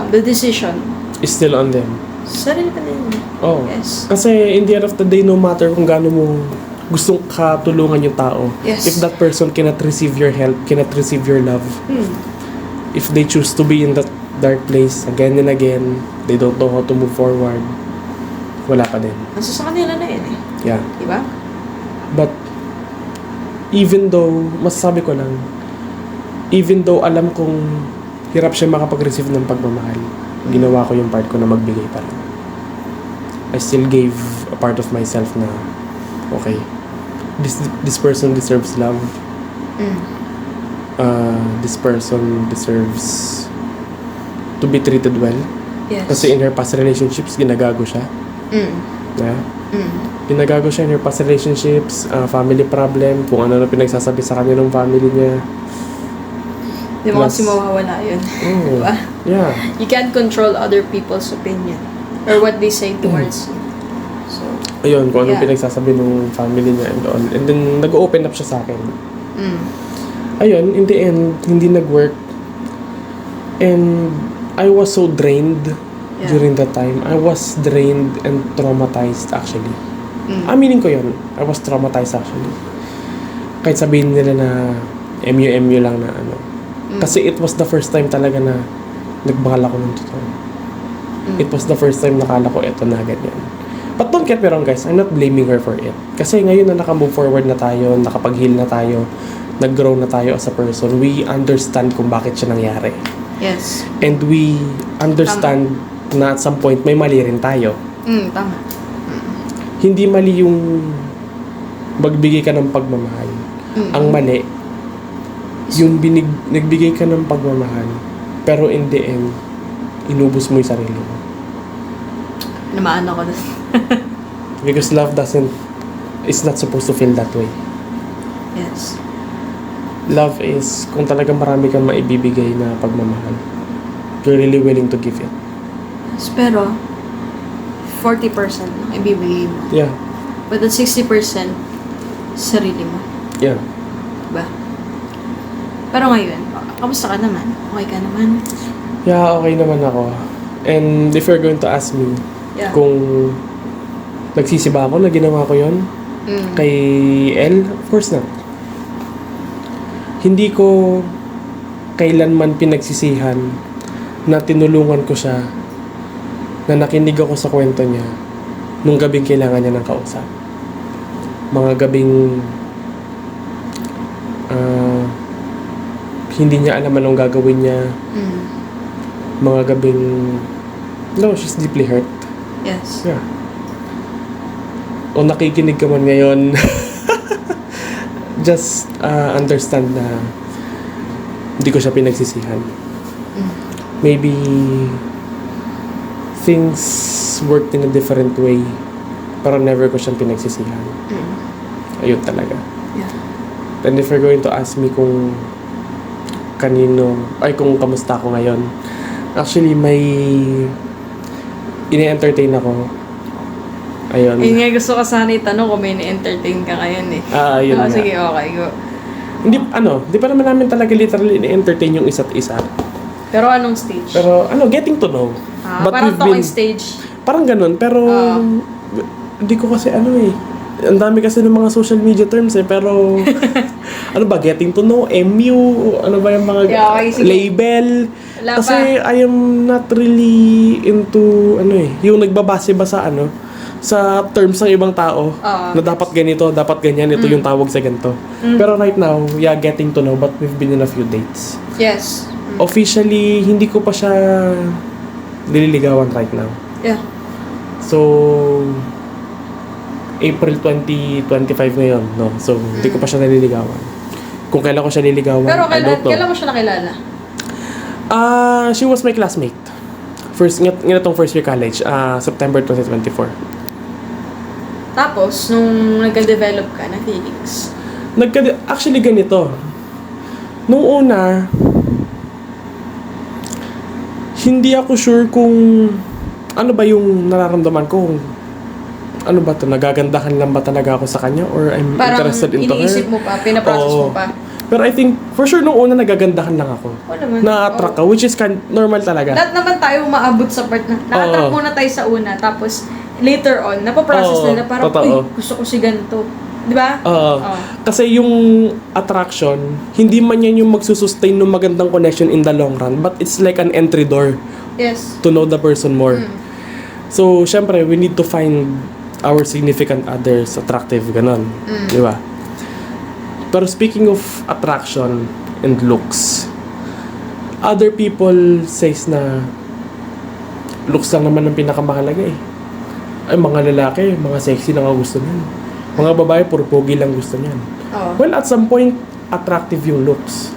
Speaker 1: the decision,
Speaker 2: It's still on them.
Speaker 1: sarili pa din.
Speaker 2: Oh.
Speaker 1: Yes.
Speaker 2: Kasi in the end of the day, no matter kung gaano mo gustong katulungan yung tao,
Speaker 1: Yes.
Speaker 2: if that person cannot receive your help, cannot receive your love, if they choose to be in that dark place again and again, they don't know how to move forward, wala pa din.
Speaker 1: Nasa sa kanila na yun eh.
Speaker 2: Yeah.
Speaker 1: Diba?
Speaker 2: But, even though, masasabi ko lang, even though alam kong hirap siya makapag-receive ng pagmamahal, ginawa ko yung part ko na magbigay pa rin. I still gave a part of myself na, okay, this person deserves love. This person deserves to be treated well.
Speaker 1: Yes.
Speaker 2: Kasi in her past relationships, ginagago siya. Yeah. Ginagago siya in her past relationships, family problem, kung ano na pinagsasabi sa kanya ng family niya.
Speaker 1: Di mo
Speaker 2: Plus-
Speaker 1: kasi mawawala yun.
Speaker 2: Oh,
Speaker 1: Diba?
Speaker 2: yeah.
Speaker 1: You can't control other people's opinion or what they say towards you. So,
Speaker 2: Ayun, kung anong
Speaker 1: Yeah.
Speaker 2: pinagsasabi ng family niya and all. And then, nag-open up siya sa akin.
Speaker 1: mm.
Speaker 2: Ayun, in the end, hindi nag-work. And I was so drained
Speaker 1: Yeah.
Speaker 2: during that time. I was drained and traumatized actually. Aminin ko yun. I was traumatized actually. Kahit sabihin nila na MU lang na ano. Kasi it was the first time talaga na nagmahal ako ng totoo. It was the first time nakala ko eto na ganyan. But don't get me wrong guys, I'm not blaming her for it. Kasi ngayon na naka-move forward na tayo, nakapag-heal na tayo, nag-grow na tayo as a person, we understand kung bakit siya nangyari.
Speaker 1: Yes.
Speaker 2: And we understand na at some point may mali rin tayo.
Speaker 1: Tama.
Speaker 2: Hindi mali yung magbigay ka ng pagmamahal. Ang mali, yung nagbigay ka ng pagmamahal, pero in the end, inubos mo yung sarili mo.
Speaker 1: Namaan ako dun.
Speaker 2: Because love is not supposed to feel that way.
Speaker 1: Yes.
Speaker 2: Love is kung talagang marami kang maibibigay na pagmamahal, you're really willing to give it.
Speaker 1: Yes, pero 40% lang ibibigay mo.
Speaker 2: Yeah.
Speaker 1: But at 60%, sarili mo.
Speaker 2: Yeah.
Speaker 1: Diba? Pero ngayon, kamusta ka naman? Okay ka naman?
Speaker 2: Yeah, okay naman ako. And if you're going to ask me
Speaker 1: Yeah.
Speaker 2: kung nagsisi ba ako na ginawa ko yon kay Elle, of course not. Hindi ko kailanman pinagsisihan na tinulungan ko siya, na nakinig ako sa kwento niya nung gabing kailangan niya ng kausap. Mga gabing hindi niya alam anong gagawin niya. Mga gabing no, she's deeply hurt.
Speaker 1: Yes.
Speaker 2: Yeah. O nakikinig ka man ngayon, just understand na hindi ko siya pinagsisihan. Maybe things worked in a different way, pero never ko siyang pinagsisihan. Ayun talaga.
Speaker 1: Yeah.
Speaker 2: And if you're going to ask me kung kung kamusta ako ngayon, actually may ine-entertain ako Ayun.
Speaker 1: Yun nga gusto ko sana itanong kung may na-entertain ka ngayon eh.
Speaker 2: Yun nga.
Speaker 1: Sige, okay, go.
Speaker 2: Hindi pa naman namin talaga literally na-entertain yung isa't isa.
Speaker 1: Pero anong stage?
Speaker 2: Pero getting to know. But
Speaker 1: parang
Speaker 2: we've
Speaker 1: talking
Speaker 2: been-
Speaker 1: stage.
Speaker 2: Parang ganun, pero hindi ko kasi ang dami kasi ng mga social media terms pero ano ba, getting to know, MU, ano ba yung mga
Speaker 1: Yeah, okay, sige.
Speaker 2: label.
Speaker 1: Wala
Speaker 2: Kasi I am not really into yung nagbabase ba sa sa terms ng ibang tao na dapat ganito, dapat ganyan, ito yung tawag sa ganito. Pero right now, getting to know, but we've been in a few dates.
Speaker 1: Yes.
Speaker 2: Officially, hindi ko pa siya nililigawan right now.
Speaker 1: Yeah.
Speaker 2: So, April 2025 ngayon, no? So, hindi ko pa siya naliligawan. Kung kailan ko siya nililigawan,
Speaker 1: Pero
Speaker 2: I don't know.
Speaker 1: kailan mo siya nakilala?
Speaker 2: She was my classmate. Ngatong first year college, September 2024.
Speaker 1: Tapos, nung nagka-develop ka ng feelings.
Speaker 2: Actually, ganito. Nung una, hindi ako sure kung ano ba yung nararamdaman ko. Ano ba to? Nagagandahan lang ba talaga ako sa kanya? Or I'm
Speaker 1: Parang
Speaker 2: interested into her?
Speaker 1: iniisip mo pa, pinaprocess mo pa.
Speaker 2: Pero I think, for sure, nung una nagagandahan lang ako.
Speaker 1: Oo naman.
Speaker 2: Na-attract ka, which is normal talaga.
Speaker 1: Lahat naman tayo umaabot sa part na na-attract muna tayo sa una, tapos later on, napaprocess nila parang,
Speaker 2: totoo.
Speaker 1: gusto ko si ganito. Di ba?
Speaker 2: Kasi yung attraction, hindi man yan yung magsusustain ng magandang connection in the long run, but it's like an entry door
Speaker 1: Yes.
Speaker 2: to know the person more. So, syempre, we need to find our significant others attractive, ganon. Di ba? Pero speaking of attraction and looks, other people says na looks lang naman ang pinakamahalaga eh. Ay, mga lalaki, mga sexy lang ang gusto niyan. Mga babae, puro pogi lang gusto niyan. Well, at some point, attractive yung looks.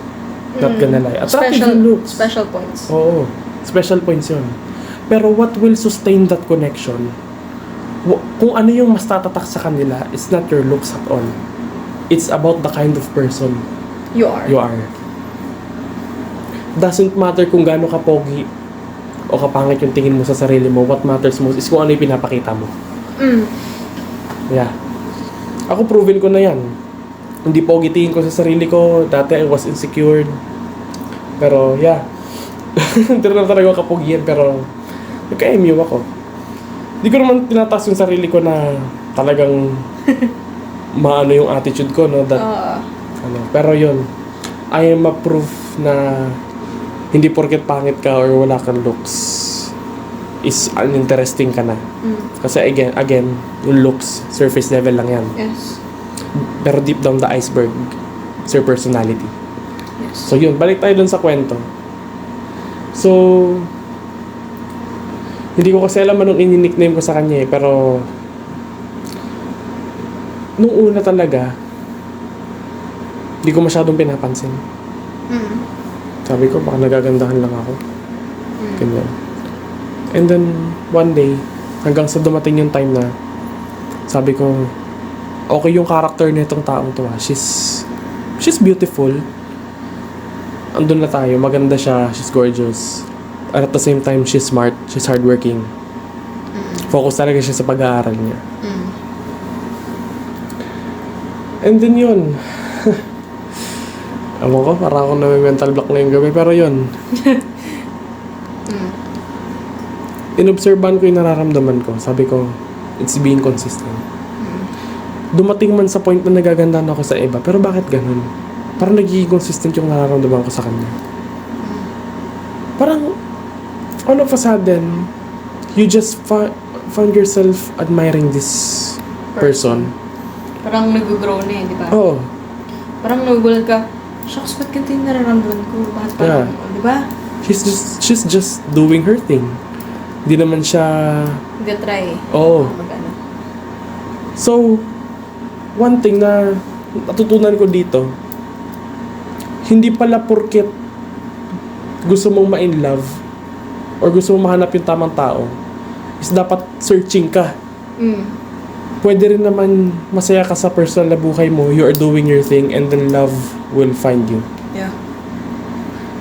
Speaker 2: Not gonna lie. Attractive yung looks.
Speaker 1: Special points.
Speaker 2: Oo. Special points yun. Pero what will sustain that connection? Kung ano yung mas tatatak sa kanila, it's not your looks at all. It's about the kind of person
Speaker 1: You are.
Speaker 2: you are. Doesn't matter kung gaano ka pogi o kapangit yung tingin mo sa sarili mo. What matters most is kung ano yung pinapakita mo. Yeah. Ako proven ko na yan. Hindi pogi tingin ko sa sarili ko. Dati I was insecure. Pero yeah. Hindi na talaga ako kapogian pero nagka-MU ako. Hindi ko naman tinataas yung sarili ko na talagang maano yung attitude ko, no? That, pero yun, I am a proof na hindi porket pangit ka or wala kang looks is uninteresting ka na. Kasi again, yung looks, surface level lang yan.
Speaker 1: Yes.
Speaker 2: Pero deep down the iceberg, is your personality.
Speaker 1: Yes.
Speaker 2: So yun, balik tayo dun sa kwento. So, hindi ko kasi alam anong ini-nickname ko sa kanya eh, pero nung una talaga, hindi ko masyadong pinapansin. Sabi ko, baka nagagandahan lang ako. Ganyan. And then, one day, hanggang sa dumating yung time na, sabi ko, okay yung character nitong taong to. She's beautiful. Andun na tayo, maganda siya, she's gorgeous. At the same time, she's smart, she's hardworking. Focus talaga siya sa pag-aaral niya. And then yun. Alam ko, parang ako na may mental block na yung gabi. Pero yun. Inobserban ko yung nararamdaman ko. Sabi ko, it's being consistent. Dumating man sa point na nagagandaan ako sa iba. Pero bakit ganun? Parang nagiging consistent yung nararamdaman ko sa kanya. Parang, all of a sudden, you just found yourself admiring this person.
Speaker 1: Parang nag-grow na eh, di ba?
Speaker 2: Oo.
Speaker 1: Parang nagugulat ka, shucks, ba't ganito yung nararamdaman ko? Bakit parang, di ba?
Speaker 2: She's just doing her thing. Hindi naman siya...
Speaker 1: Nag-try.
Speaker 2: Oo.
Speaker 1: Mag-ano.
Speaker 2: So, one thing na natutunan ko dito, hindi pala porket gusto mong ma-in love or gusto mong mahanap yung tamang tao is dapat searching ka. Pwede rin naman masaya ka sa personal na buhay mo, you are doing your thing, and then love will find you.
Speaker 1: Yeah.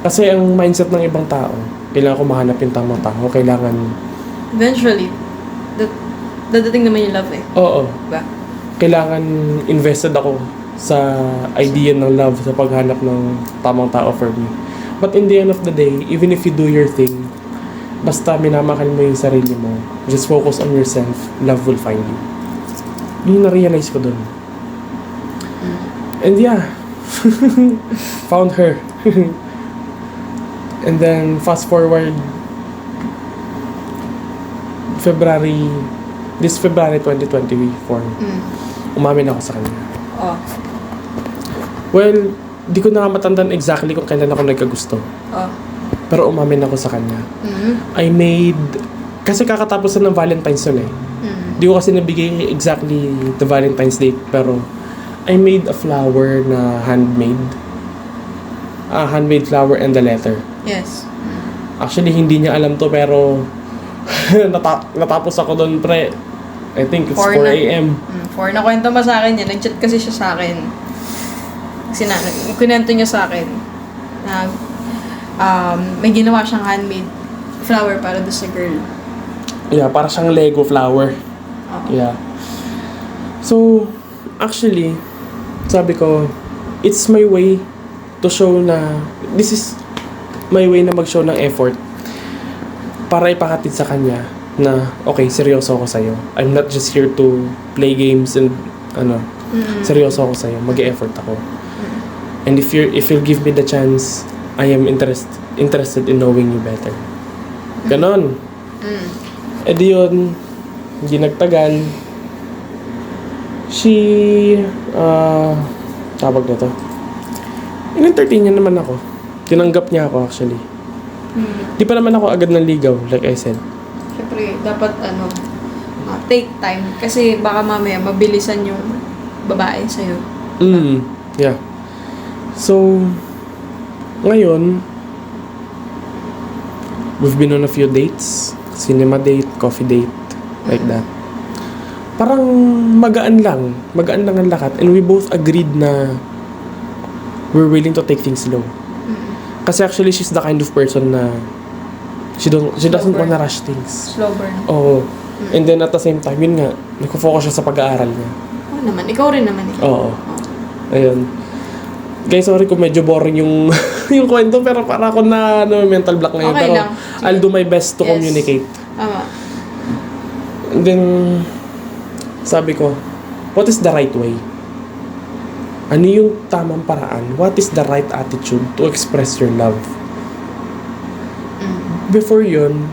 Speaker 2: Kasi ang mindset ng ibang tao, kailangan ko mahanap yung tamang tao, kailangan...
Speaker 1: Eventually, that dadating naman yung love eh.
Speaker 2: Oo.
Speaker 1: Diba?
Speaker 2: Kailangan invested ako sa idea ng love, sa paghanap ng tamang tao for me. But in the end of the day, even if you do your thing, basta minamahal mo yung sarili mo, just focus on yourself, love will find you. Yun na-realize ko dun. And yeah, found her. And then, fast forward, this February 2024, umamin ako sa kanya.
Speaker 1: Oh.
Speaker 2: Well, di ko na matandaan exactly kung kailan ako nagkagusto.
Speaker 1: Oh.
Speaker 2: Pero umamin ako sa kanya. I made... Kasi kakatapos na ng Valentine's yun eh. Di ko kasi nabigay exactly the Valentine's date. Pero I made a flower na handmade. Handmade flower and the letter.
Speaker 1: Yes.
Speaker 2: Actually, hindi niya alam to pero natapos ako doon pre. I think it's 4 a.m.
Speaker 1: 4 na kwento mo sa akin yan. Nag-chat kasi siya sa akin. Kunento niya sa akin na may ginawa siyang handmade flower para doon sa girl.
Speaker 2: Yeah, para siyang Lego flower. Yeah. So, actually, sabi ko, it's my way to show na, this is my way na mag-show ng effort para ipakatid sa kanya na, okay, seryoso ako sa'yo. I'm not just here to play games and, seryoso ako sa'yo. Mag-e-effort ako. And if you'll give me the chance, I am interested in knowing you better. Ganon. E di yun, hindi nagtagal. Tawag na to. In-entertain niya naman ako. Tinanggap niya ako actually. Di pa naman ako agad nanligaw, like I said.
Speaker 1: Siyempre, dapat take time. Kasi baka mamaya mabilisan yung babae sa'yo.
Speaker 2: Yeah. So, ngayon, we've been on a few dates. Cinema date, coffee date, like that. Parang magaan lang ang lahat. And we both agreed na we're willing to take things slow. Kasi actually, she's the kind of person na she doesn't wanna rush things.
Speaker 1: Slow burn.
Speaker 2: Oo. And then at the same time, yun nga, nagfo-focus siya sa pag-aaral niya.
Speaker 1: Oo naman. Ikaw rin naman eh.
Speaker 2: Oo. Ayun. Guys, sorry kung medyo boring yung yung kwento, pero para ako na mental block ngayon.
Speaker 1: Okay
Speaker 2: pero
Speaker 1: lang.
Speaker 2: I'll do my best to communicate.
Speaker 1: Tama.
Speaker 2: And then, sabi ko, what is the right way? Ano yung tamang paraan? What is the right attitude to express your love? Before yun,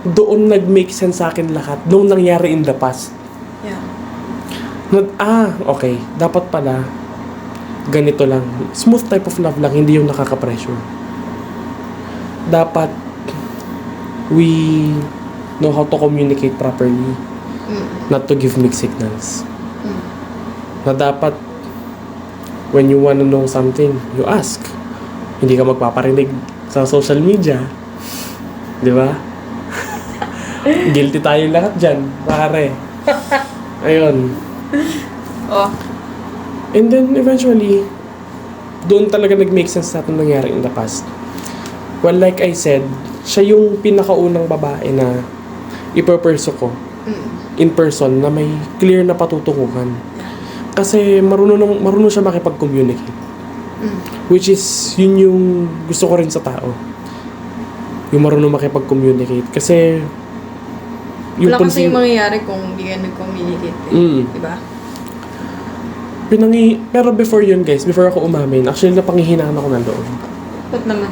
Speaker 2: doon nag-make sense sa akin lahat nung nangyari in the past.
Speaker 1: Yeah.
Speaker 2: Okay. Dapat pala, ganito lang. Smooth type of love lang, hindi yung nakaka-pressure. Dapat, we know how to communicate properly. Not to give mixed signals. Na dapat, when you wanna know something, you ask. Hindi ka magpaparinig sa social media. Di ba? Guilty tayong lahat dyan, pare. Ayun.
Speaker 1: Oh.
Speaker 2: And then, eventually, doon talaga nag-make sense natin nangyari in the past. Well, like I said, siya yung pinakaunang babae na ipaperso ko in person na may clear na patutunguhan. Kasi marunong siya makipag-communicate. Which is, yun yung gusto ko rin sa tao. Yung marunong makipag-communicate. Kasi,
Speaker 1: wala kasi yung mangyayari kung hindi ka nag-communicate. Diba?
Speaker 2: Pero before yun guys, before ako umamin, actually napangihinaan ako ng loob.
Speaker 1: Ba't naman?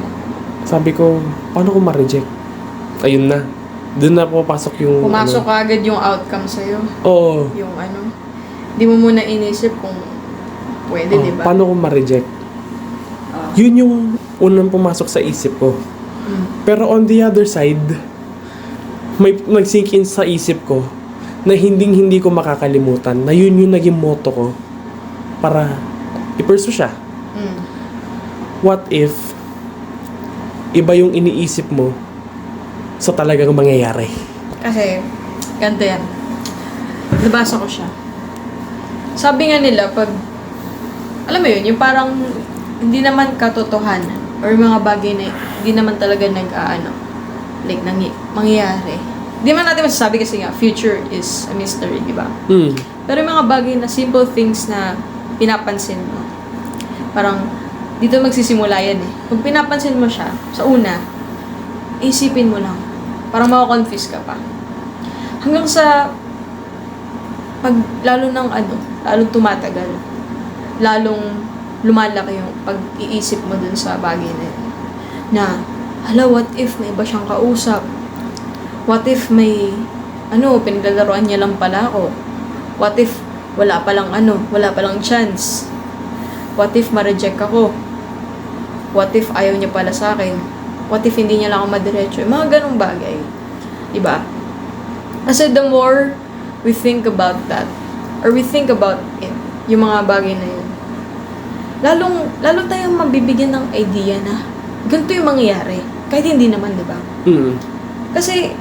Speaker 2: Sabi ko, paano ko ma-reject? Ayun na. Doon na pumapasok yung...
Speaker 1: Pumasok agad yung outcome sa'yo.
Speaker 2: Oo.
Speaker 1: Yung di mo muna inisip kung pwede, di ba?
Speaker 2: Paano ko ma-reject? Yun yung unang pumasok sa isip ko. Pero on the other side, may nag-sink in sa isip ko na hindi ko makakalimutan na yun yung naging motto ko para i-pursue siya. What if iba yung iniisip mo sa talagang mangyayari?
Speaker 1: Kasi, ganito yan. Nabasa ko siya. Sabi nga nila, pag, alam mo yun, yung parang hindi naman katotohanan or mga bagay na hindi naman talaga mangyayari. di man natin masasabi kasi nga, future is a mystery, di ba?
Speaker 2: Mm.
Speaker 1: Pero yung mga bagay na simple things na pinapansin mo, parang dito magsisimula yan eh. Kung pinapansin mo siya, sa una, isipin mo lang. Parang makakonfuse ka pa. Hanggang sa, lalong tumatagal, lalong lumalaki yung pag-iisip mo dun sa bagay na yun. Na, hala, what if may iba siyang kausap? What if may, pinaglalaroan niya lang pala ako? What if wala palang chance? What if ma-reject ako? What if ayaw niya pala sa akin? What if hindi niya lang ako madiretso? Yung mga ganong bagay. Diba? Kasi the more we think about that, or we think about it, yung mga bagay na yun, lalo tayong mabibigyan ng idea na ganito yung mangyayari. Kahit hindi naman, diba?
Speaker 2: Mm.
Speaker 1: Kasi,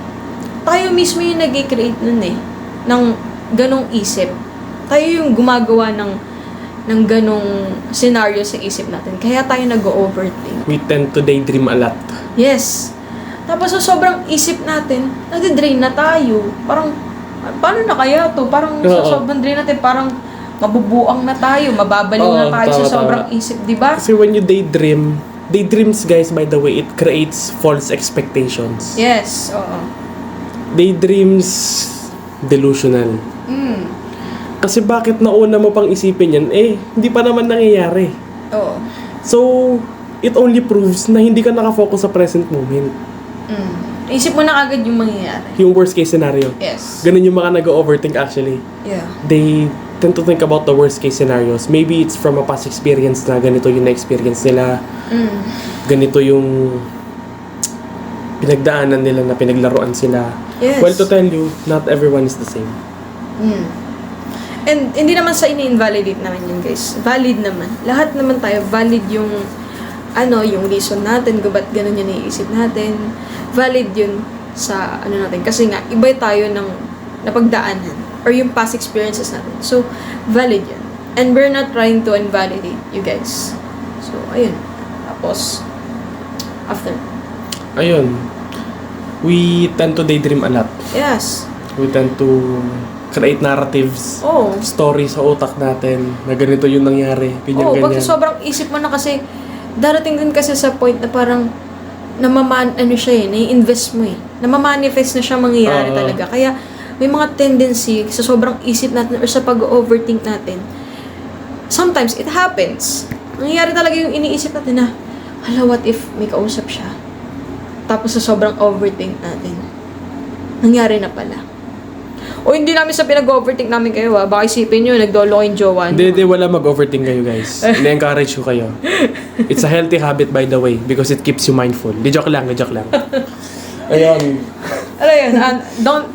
Speaker 1: tayo mismo yung nag-create nun eh, ng ganong isip. Tayo yung gumagawa ng ganong scenario sa isip natin. Kaya tayo nag-overthink.
Speaker 2: We tend to daydream a lot.
Speaker 1: Yes. Tapos sa sobrang isip natin, nade-drain na tayo. Parang, paano na kaya to? Parang sa sobrang drain natin, parang mabubuang na tayo, mababaliw na tayo sa sobrang isip, di ba?
Speaker 2: Kasi when you daydreams, guys, by the way, it creates false expectations.
Speaker 1: Yes, oo.
Speaker 2: Daydreams, delusional.
Speaker 1: Mm.
Speaker 2: Kasi bakit nauna mo pang isipin yan? Hindi pa naman nangyayari.
Speaker 1: Oo.
Speaker 2: So, it only proves na hindi ka nakafocus sa present moment.
Speaker 1: Mm. Isip mo na agad yung mangyayari.
Speaker 2: Yung worst case scenario.
Speaker 1: Yes.
Speaker 2: Ganun yung mga nag-overthink actually.
Speaker 1: Yeah.
Speaker 2: They tend to think about the worst case scenarios. Maybe it's from a past experience na ganito yung na-experience nila.
Speaker 1: Mm.
Speaker 2: Ganito yung pinagdaanan nila na pinaglaruan sila.
Speaker 1: Yes.
Speaker 2: Well, to tell you, not everyone is the same.
Speaker 1: Mm. And hindi naman sa ini-invalidate naman yun, guys. Valid naman. Lahat naman tayo, valid yung yung reason natin, kung ba't ganun yung naiisip natin. Valid yun sa natin. Kasi nga, iba tayo ng napagdaanan or yung past experiences natin. So, valid yun. And we're not trying to invalidate you guys. So, ayun. Tapos, after.
Speaker 2: Ayun. We tend to daydream a lot.
Speaker 1: Yes.
Speaker 2: We tend to create narratives,
Speaker 1: Oh.
Speaker 2: story sa utak natin na ganito yung nangyari,
Speaker 1: Oo, pag
Speaker 2: ganyan.
Speaker 1: sobrang isip mo na kasi, darating din kasi sa point na parang nai-invest mo eh. Namamanifest na siya mangyayari talaga. Kaya, may mga tendency sa sobrang isip natin or sa pag-overthink natin. Sometimes, it happens. Nangyayari talaga yung iniisip natin na, hala, what if may kausap siya? Tapos sa sobrang overthink natin, nangyari na pala. O hindi namin sa pinag-overthink namin kayo baka isipin nyo, nagdolo kayong jowa nyo.
Speaker 2: Hindi, wala mag-overthink kayo guys. Ina-encourage ko kayo. It's a healthy habit by the way because it keeps you mindful. Di joke lang. Ayun.
Speaker 1: Ano yun, don't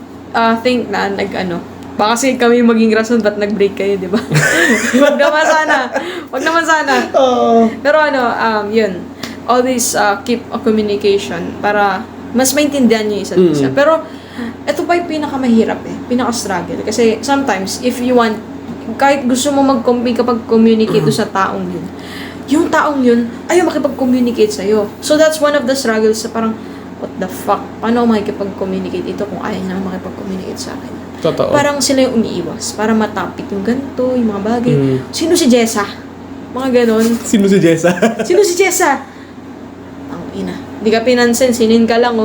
Speaker 1: think na baka kasi kami maging rason ba't nag-break kayo, di ba? Wag naman sana. Pero yun, always keep a communication para mas maintindihan nyo yung isa't isa. Pero, ito pa yung pinakamahirap pinaka-struggle. Kasi sometimes, if you want, kahit gusto mo makapag-communicate sa taong yun, yung taong yun, ayaw makipag-communicate sa'yo. So, that's one of the struggles sa parang, what the fuck? Paano ako makikipag-communicate ito kung ayaw na makipag-communicate sa akin?
Speaker 2: Totoo.
Speaker 1: Parang sila yung umiiwas. Para matapik yung ganito, yung mga bagay. Sino si Jessa? Mga ganon.
Speaker 2: Sino si Jessa?
Speaker 1: Sino si Jessa? Ang ina. Hindi ka pinansin, sinin ka lang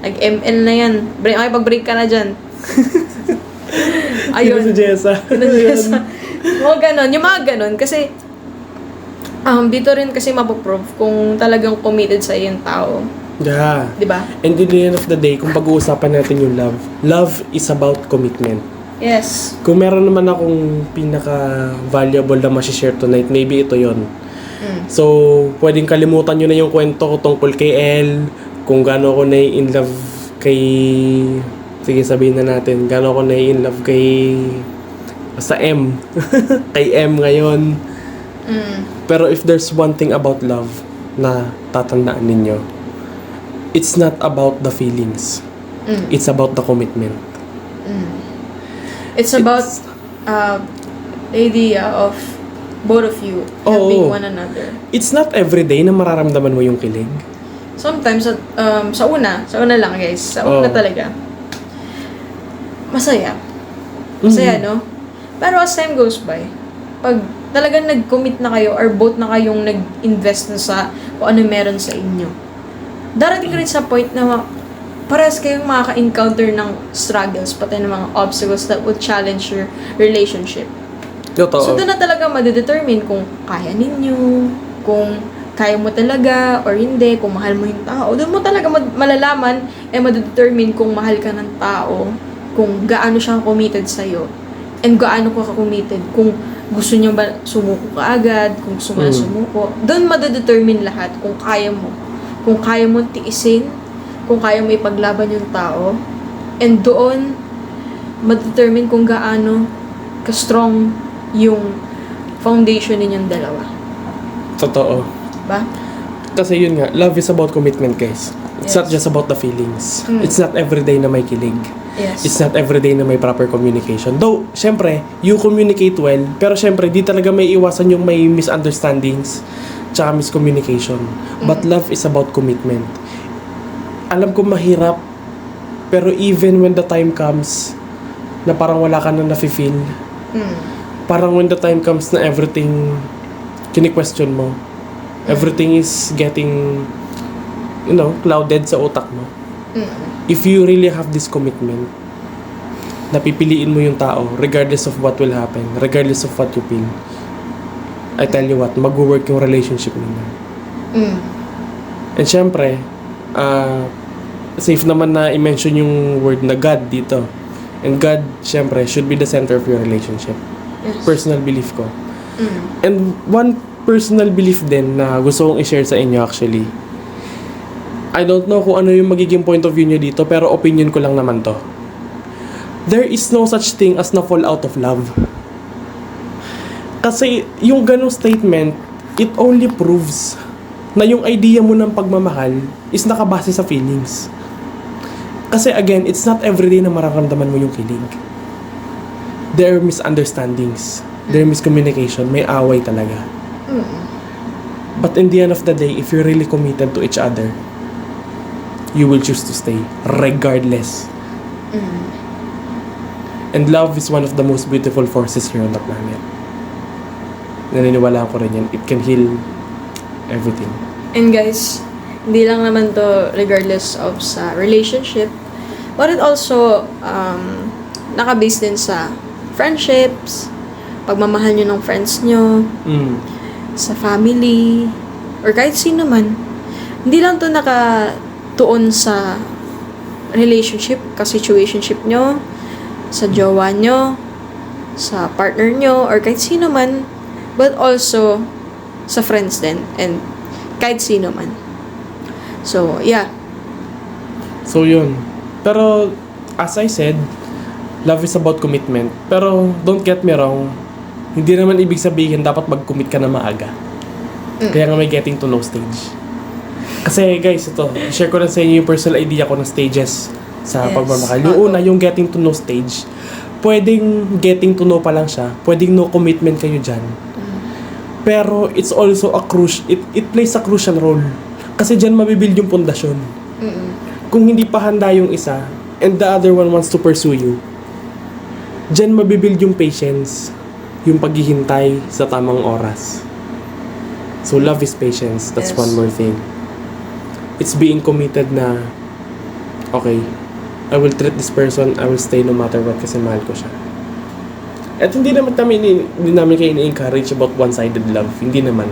Speaker 1: Nag-ML na yan. Pag-break ka na dyan. Ayun.
Speaker 2: Sino si Jessa?
Speaker 1: Sino si Jessa? Mga ganon. Yung mga ganon. Kasi, dito rin kasi mapoprove kung talagang committed sa yung tao.
Speaker 2: Yeah.
Speaker 1: Diba?
Speaker 2: And in the end of the day, kung pag-uusapan natin yung love is about commitment.
Speaker 1: Yes.
Speaker 2: Kung meron naman akong pinaka-valuable na masishare tonight, maybe ito yon. So, pwedeng kalimutan nyo na yung kwento ko tungkol kay Elle, kung gaano ako in love kay... Sige, sabihin na natin, gaano ako in love kay... Sa M. Kay M ngayon. Pero if there's one thing about love na tatandaan ninyo, it's not about the feelings. It's about the commitment.
Speaker 1: It's about the idea of both of you helping one another.
Speaker 2: It's not everyday na mararamdaman mo yung kilig.
Speaker 1: Sometimes, sa una lang guys, sa una talaga. masaya. Masaya, no? Pero as time goes by, pag talagang nag-commit na kayo or both na kayong nag-invest na sa kung ano meron sa inyo, darating rin sa point na parehas kayong makaka-encounter ng struggles, pati ng mga obstacles that would challenge your relationship.
Speaker 2: Totoo.
Speaker 1: So, doon na talaga madedetermine kung kaya ninyo, kung kaya mo talaga or hindi, kung mahal mo yung tao. Doon mo talaga malalaman madedetermine kung mahal ka ng tao, kung gaano siya committed sa'yo, and gaano ka committed, kung gusto niyo ba sumuko ka agad, kung gusto mo na sumuko. Doon madedetermine lahat kung kaya mo. Kung kaya mo tiisin, kung kaya mo ipaglaban yung tao, and doon madedetermine kung gaano ka-strong yung foundation ninyong dalawa.
Speaker 2: Totoo.
Speaker 1: Ba?
Speaker 2: Kasi yun nga, love is about commitment, guys. It's
Speaker 1: Yes.
Speaker 2: not just about the feelings. It's not everyday na may kilig.
Speaker 1: Yes.
Speaker 2: It's not everyday na may proper communication. Though, syempre, you communicate well, pero syempre, di talaga may iwasan yung may misunderstandings tsaka miscommunication. But love is about commitment. Alam ko mahirap, pero even when the time comes na parang wala ka na nafe-feel, parang when the time comes na everything kini-question mo, everything is getting, clouded sa utak mo. If you really have this commitment, napipiliin mo yung tao regardless of what will happen, regardless of what you feel, I tell you what, mag-work yung relationship ninyo. And syempre, safe naman na i-mention yung word na God dito. And God, syempre, should be the center of your relationship.
Speaker 1: Yes.
Speaker 2: Personal belief ko. And one personal belief din na gusto kong i-share sa inyo actually. I don't know kung ano yung magiging point of view nyo dito, pero opinion ko lang naman to. There is no such thing as na fall out of love. Kasi yung ganong statement, it only proves na yung idea mo ng pagmamahal is nakabase sa feelings. Kasi again, it's not everyday na mararamdaman mo yung kilig. There are misunderstandings. There are miscommunication. May away talaga. But in the end of the day, if you're really committed to each other, you will choose to stay regardless. And love is one of the most beautiful forces here on the planet. Naniniwalaan ko rin yan. It can heal everything.
Speaker 1: And guys, hindi lang naman to regardless of sa relationship, but it also nakabase din sa friendships, pagmamahal nyo ng friends nyo, sa family, or kahit sino man. Hindi lang to nakatuon sa relationship, ka-situationship nyo, sa jowa nyo, sa partner nyo, or kahit sino man, but also sa friends din, and kahit sino man. So, yeah.
Speaker 2: So, yun. Pero, as I said, love is about commitment. Pero, don't get me wrong, hindi naman ibig sabihin dapat mag-commit ka na maaga. Kaya nga may getting to know stage. Kasi, guys, ito, share ko na sa inyo yung personal idea ko ng stages sa pagmamahal. Yung una, yung getting to know stage. Pwedeng getting to know pa lang siya. Pwedeng no commitment kayo dyan. Pero, it's also it plays a crucial role. Kasi dyan mabibuild yung pundasyon. Kung hindi pa handa yung isa, and the other one wants to pursue you, dyan mabibuild yung patience, yung paghihintay sa tamang oras. So, love is patience. That's
Speaker 1: Yes.
Speaker 2: one more thing. It's being committed na, okay, I will treat this person, I will stay no matter what kasi mahal ko siya. At hindi naman kayo ini-encourage about one-sided love. Hindi naman.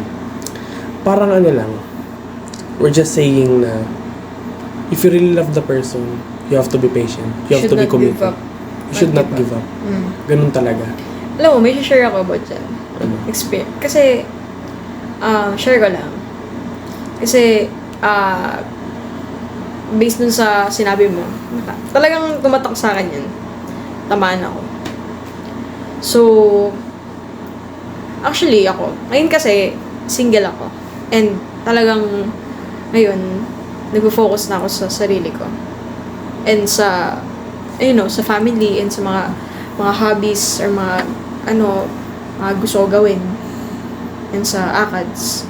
Speaker 2: Parang ano lang, we're just saying na if you really love the person, you have to be patient. You have to be committed. You should not give up. Ganun talaga.
Speaker 1: Alam mo, may share ako about dyan.
Speaker 2: Ano?
Speaker 1: Experience. Kasi, share ko lang. Kasi, based dun sa sinabi mo, talagang tumatak sa akin yan. Tamaan ako. So, actually ako, ngayon kasi, single ako. And talagang, ngayon, nag-focus na ako sa sarili ko. And sa, sa family, and sa mga hobbies, or mga gusto ko gawin. And sa ACADS.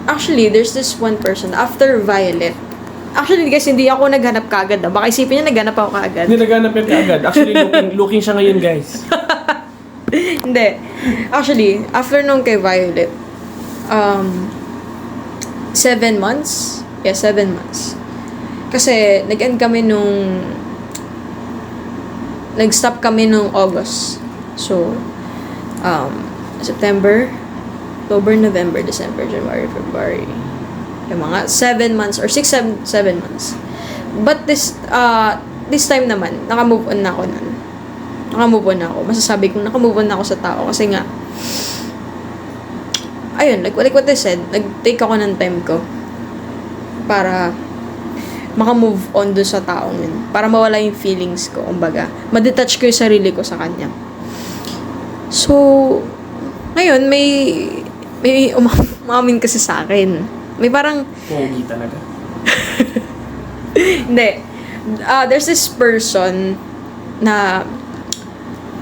Speaker 1: Actually, there's this one person, after Violet, Actually, guys, hindi ako naghanap kagad. Baka isipin niya naghanap ako kagad.
Speaker 2: Hindi naghanap yan kaagad. Actually, looking siya ngayon, guys.
Speaker 1: Hindi. Actually, after nung kay Violet, 7 months? Yeah, 7 months. Kasi, nag-end kami nung... Nag-stop kami nung August. So, September, October, November, December, January, February. Yung mga 7 months or 6, 7 months. But this time naman, naka-move on na ako nun. Naka-move on na ako. Masasabi kong naka-move on na ako sa tao kasi nga, ayun, like what I said, nag-take ako ng time ko para maka-move on dun sa taong yun. Para mawala yung feelings ko, kumbaga. Ma-detach ko yung sarili ko sa kanya. So, ngayon, may umamin kasi sa akin. May parang...
Speaker 2: Pogi talaga.
Speaker 1: Hindi. There's this person na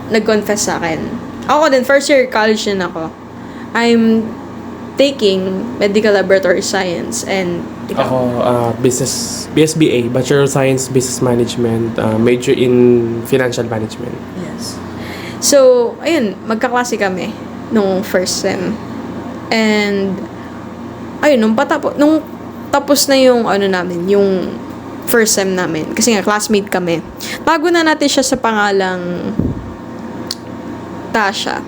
Speaker 1: nag-confess sa akin. Ako din, first year college din ako. I'm taking medical laboratory science and...
Speaker 2: Ako, BSBA, Bachelor of Science, Business Management, major in Financial Management.
Speaker 1: Yes. So, ayun, magkaklase kami nung first sem. And, ayun, nung tapos na yung namin, yung first sem namin. Kasi nga, classmate kami. Bago na natin siya sa pangalang Tasha.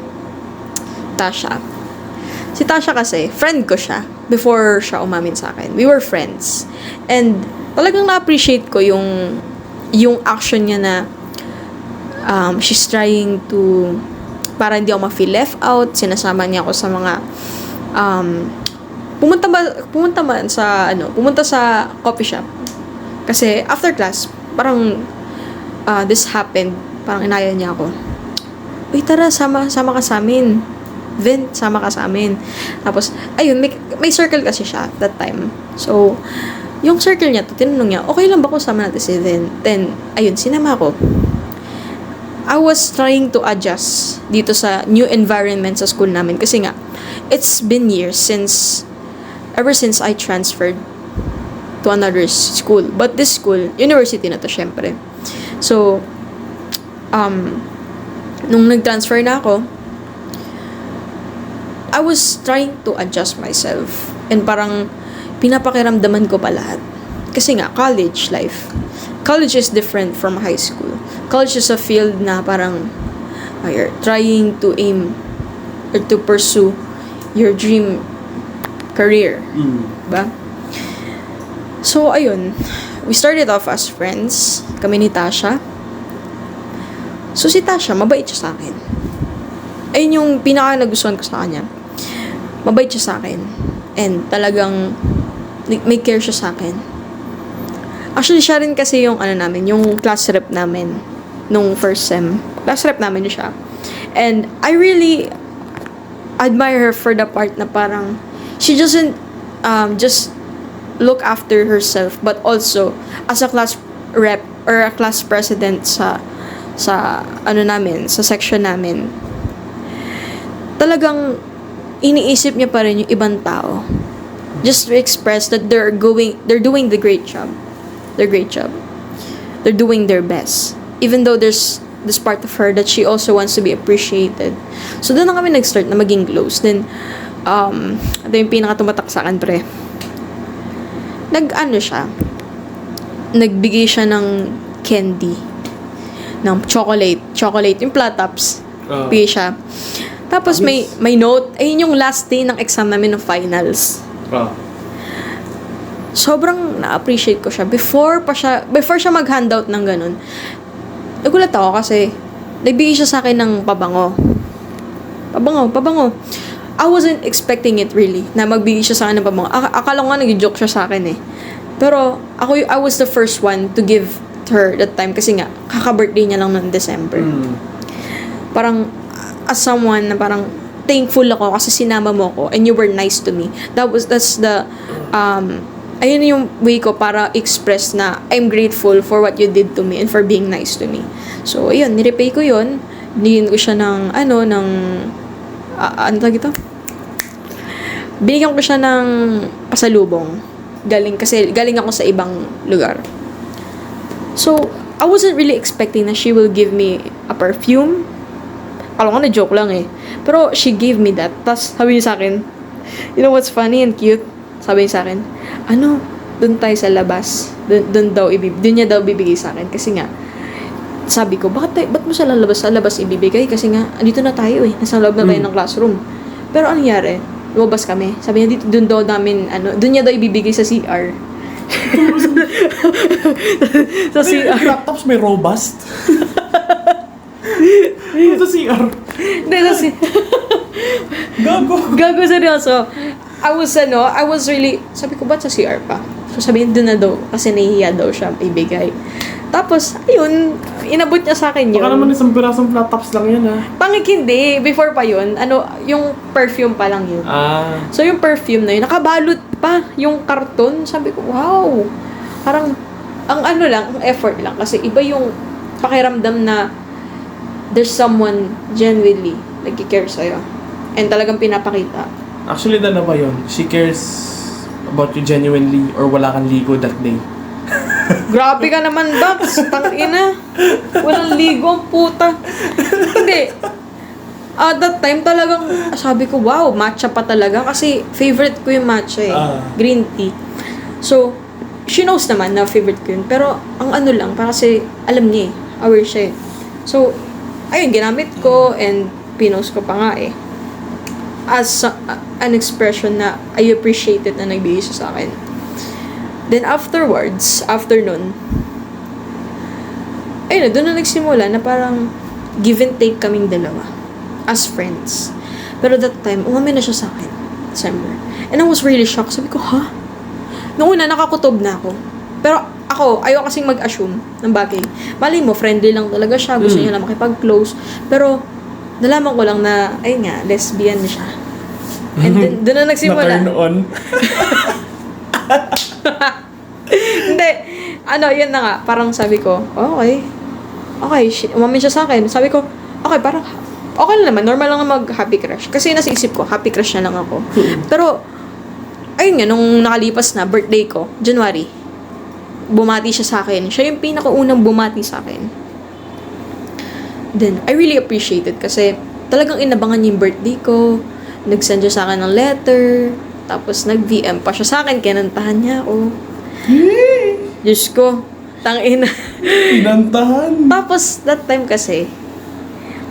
Speaker 1: Si Tasha kasi, friend ko siya before siya umamin sa akin. We were friends. And talagang na-appreciate ko yung action niya na she's trying to para hindi ako ma-feel left out. Sinasama niya ako sa mga pumunta sa coffee shop. Kasi after class, parang this happened. Parang inaya niya ako. Uy, tara, sama ka sa amin. Vin, sama ka sa amin. Tapos, ayun, may circle kasi siya that time. So, yung circle niya, tinanong niya, okay lang ba kung sama natin si Vin? Then, ayun, sinama ko. I was trying to adjust dito sa new environment sa school namin. Kasi nga, it's been years ever since I transferred to another school. But this school, university na to, syempre. So, nung nag-transfer na ako, I was trying to adjust myself. And parang, pinapakiramdaman ko pa lahat. Kasi nga, college life. College is different from high school. College is a field na parang, you're trying to aim or to pursue your dream career. Diba? So, ayun. We started off as friends. Kami ni Tasha. So, si Tasha, mabait siya sa akin. Ayun yung pinaka nagustuhan ko sa kanya. Mabait siya sa akin. And talagang may care siya sa akin. Actually, siya rin kasi yung yung class rep namin nung first sem. Class rep namin siya. And I really admire her for the part na parang she doesn't just look after herself but also as a class rep or a class president sa section namin. Talagang iniisip niya pa rin yung ibang tao just to express that they're doing the great job. They're doing their best. Even though there's this part of her that she also wants to be appreciated. So, doon na kami nag-start na maging close. Then, ito yung pinaka-tumatak sa akin, pre. Nagbigay siya ng candy. Ng chocolate. Yung flat-tops. Bigay siya. Tapos, may note. Ayun yung last day ng exam namin ng finals. Sobrang na-appreciate ko siya. Before siya mag-handout ng ganun, nagulat ako kasi nagbigay siya sa akin ng pabango. I wasn't expecting it really, na magbigay siya sa akin ng pabango. Akala ko nga nag-joke siya sa akin eh. Pero I was the first one to give her that time kasi nga, kaka-birthday niya lang noong December. Parang, as someone na parang thankful ako kasi sinama mo ko and you were nice to me. That's the ayun yung way ko para express na I'm grateful for what you did to me and for being nice to me. So, ayun, nirepay ko yun. Binigyan ko siya ng, ano tawag ito? Binigyan ko siya ng pasalubong. Kasi galing ako sa ibang lugar. So, I wasn't really expecting na she will give me a perfume. Alam ko na joke lang eh. Pero she gave me that. Tapos sabi niya sa akin, you know what's funny and cute? Sabi niya sa akin, doon tayo sa labas. Doon niya daw bibigay sa akin. Kasi nga, sabi ko, ba't mo sa labas ibibigay? Kasi nga, andito na tayo eh. Nasa loob na tayo ng classroom. Pero ano nangyari? Lumabas kami. Sabi niya, doon niya daw ibibigay sa CR. Sa CR.
Speaker 2: Laptops may robust. Sa CR.
Speaker 1: Hindi, kasi Gago, seryoso. I was really, sabi ko, ba't sa CR pa? So, sabihin doon na daw, kasi nahihiya daw siya ibigay. Tapos, ayun, inabot niya sa akin yun.
Speaker 2: Baka naman isang pirasong flat tops lang yan,
Speaker 1: Pangit hindi. Before pa yun, yung perfume pa lang yun. So, yung perfume na yun, nakabalot pa yung karton. Sabi ko, wow. Parang, ang effort lang. Kasi iba yung pakiramdam na there's someone genuinely nag-care sa'yo. And talagang pinapakita.
Speaker 2: Actually, ba yun? She cares about you genuinely or wala kang ligo that day?
Speaker 1: Grabe ka naman, Dax. Tangina. Walang ligo ang puta. Hindi. At that time talagang sabi ko, wow, matcha pa talaga. Kasi favorite ko yung matcha eh. Green tea. So, she knows naman na favorite ko yun. Pero, ang lang, para kasi alam niya eh. Aware siya eh. So, ayun, ginamit ko and pinost ko pa nga eh. As an expression na I appreciate it na nagbigay siya sa akin. Then after nun, ayun, doon na nagsimula na parang give and take kaming dalawa as friends. Pero that time, umamin na siya sa akin. December. And I was really shocked. Sabi ko, ha? Noong una, nakakutob na ako. Pero ako, ayaw kasing mag-assume ng bagay. Malay mo, friendly lang talaga siya. Gusto niya lang makipag-close. Pero, nalaman ko lang na, ayun nga, lesbian na siya. And then, doon na nagsimula.
Speaker 2: Na-turn on.
Speaker 1: Hindi. Yun na nga. Parang sabi ko, okay. Umamin siya sa akin. Sabi ko, okay, parang, okay lang naman. Normal lang na mag-happy crush. Kasi nasa isip ko, happy crush na lang ako. Pero, ayun nga, nung nakalipas na, birthday ko, January, bumati siya sa akin. Siya yung pinakaunang bumati sa akin. Then, I really appreciate it kasi talagang inabangan niya yung birthday ko. Nag-send siya sa akin ng letter. Tapos, nag-VM pa siya sa akin. Kinantahan niya ako. Diyos ko. Tangina.
Speaker 2: Kinantahan.
Speaker 1: Tapos, that time kasi,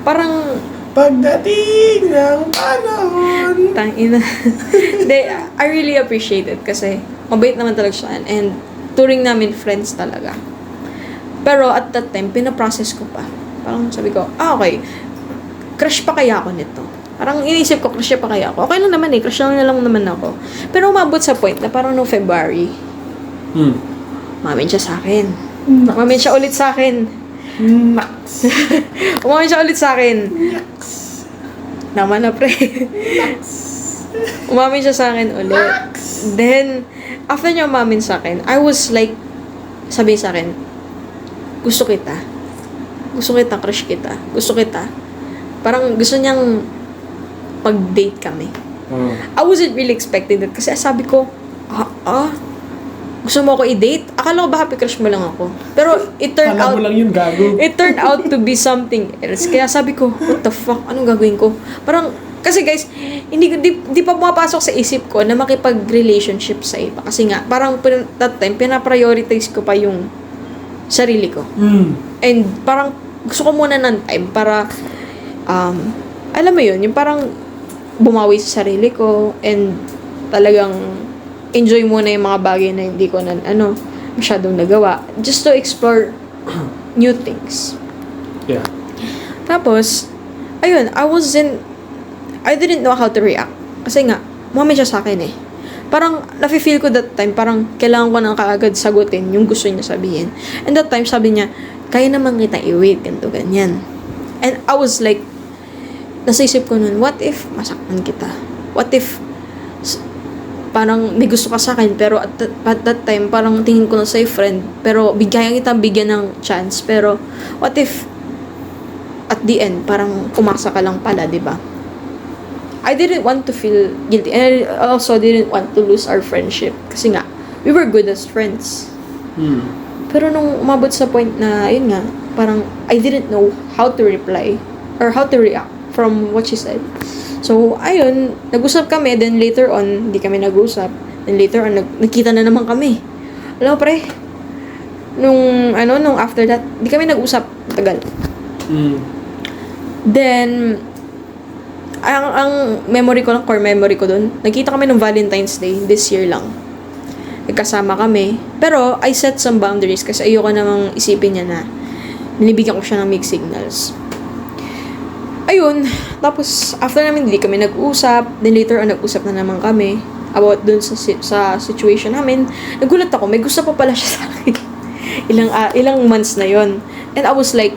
Speaker 1: parang,
Speaker 2: pagdating ng panahon.
Speaker 1: tangina. Hindi, I really appreciate it kasi mabait naman talaga siya. And, turing namin friends talaga. Pero, at that time, pinaprocess ko pa. Parang sabi ko, okay, crush pa kaya ako nito? Parang inisip ko, crush pa kaya ako? Okay lang naman eh, crush lang naman ako. Pero umabot sa point na parang no February, umamin siya sa akin. Umamin siya ulit sa akin. Umamin siya ulit sa akin. Naman na pre. Umamin siya sa akin ulit. Then, after niya umamin sa akin, I was like, sabi sa akin, gusto kita, crush kita, gusto kita. Parang gusto niyang pag-date kami. I wasn't really expecting that kasi sabi ko, gusto mo ako i-date? Akala ko ba happy crush mo lang ako? Pero it turned out,
Speaker 2: mo lang yun, gago.
Speaker 1: it turned out to be something else. Kaya sabi ko, what the fuck? Anong gagawin ko? Parang, kasi guys, di pa pumapasok sa isip ko na makipag-relationship sa iba. Kasi nga, parang that time, pinaprioritize ko pa yung sarili ko. And parang, gusto ko muna ng time para, alam mo yun, yung parang bumawi sa sarili ko and talagang enjoy muna yung mga bagay na hindi ko na, masyadong nagawa. Just to explore new things.
Speaker 2: Yeah.
Speaker 1: Tapos, ayun, I didn't know how to react. Kasi nga, umamin siya sa akin eh. Parang, nafe-feel ko that time, parang kailangan ko nang kaagad sagutin yung gusto niya sabihin. And that time, sabi niya, kaya naman kita i-wait, ganito, ganyan. And I was like, nasa isip ko nun, what if masaktan kita? What if parang may gusto ka sa akin, pero at that time, parang tingin ko na sa'yo friend, pero bigyan ng chance, pero what if at the end, parang umasa ka lang pala, di ba? I didn't want to feel guilty, and I also didn't want to lose our friendship, kasi nga, we were good as friends.
Speaker 2: Hmm.
Speaker 1: Pero nung umabot sa point na, yun nga, parang I didn't know how to reply or how to react from what she said. So, ayun, nag-usap kami, then later on, hindi kami nag-usap. Then later on, nagkita na naman kami. Alam mo, pre, nung after that, hindi kami nag-usap, tagal.
Speaker 2: Hmm.
Speaker 1: Then, ang memory ko lang, core memory ko dun, nagkita kami nung Valentine's Day, this year lang. Nagkasama kami. Pero, I set some boundaries kasi ayoko namang isipin niya na binibigyan ko siya ng mixed signals. Ayun, tapos after namin hindi kami nag-usap, then later on nag-usap na naman kami about dun sa situation namin. Nagulat ako, may gusto pa pala siya sa akin. ilang months na yon. And I was like,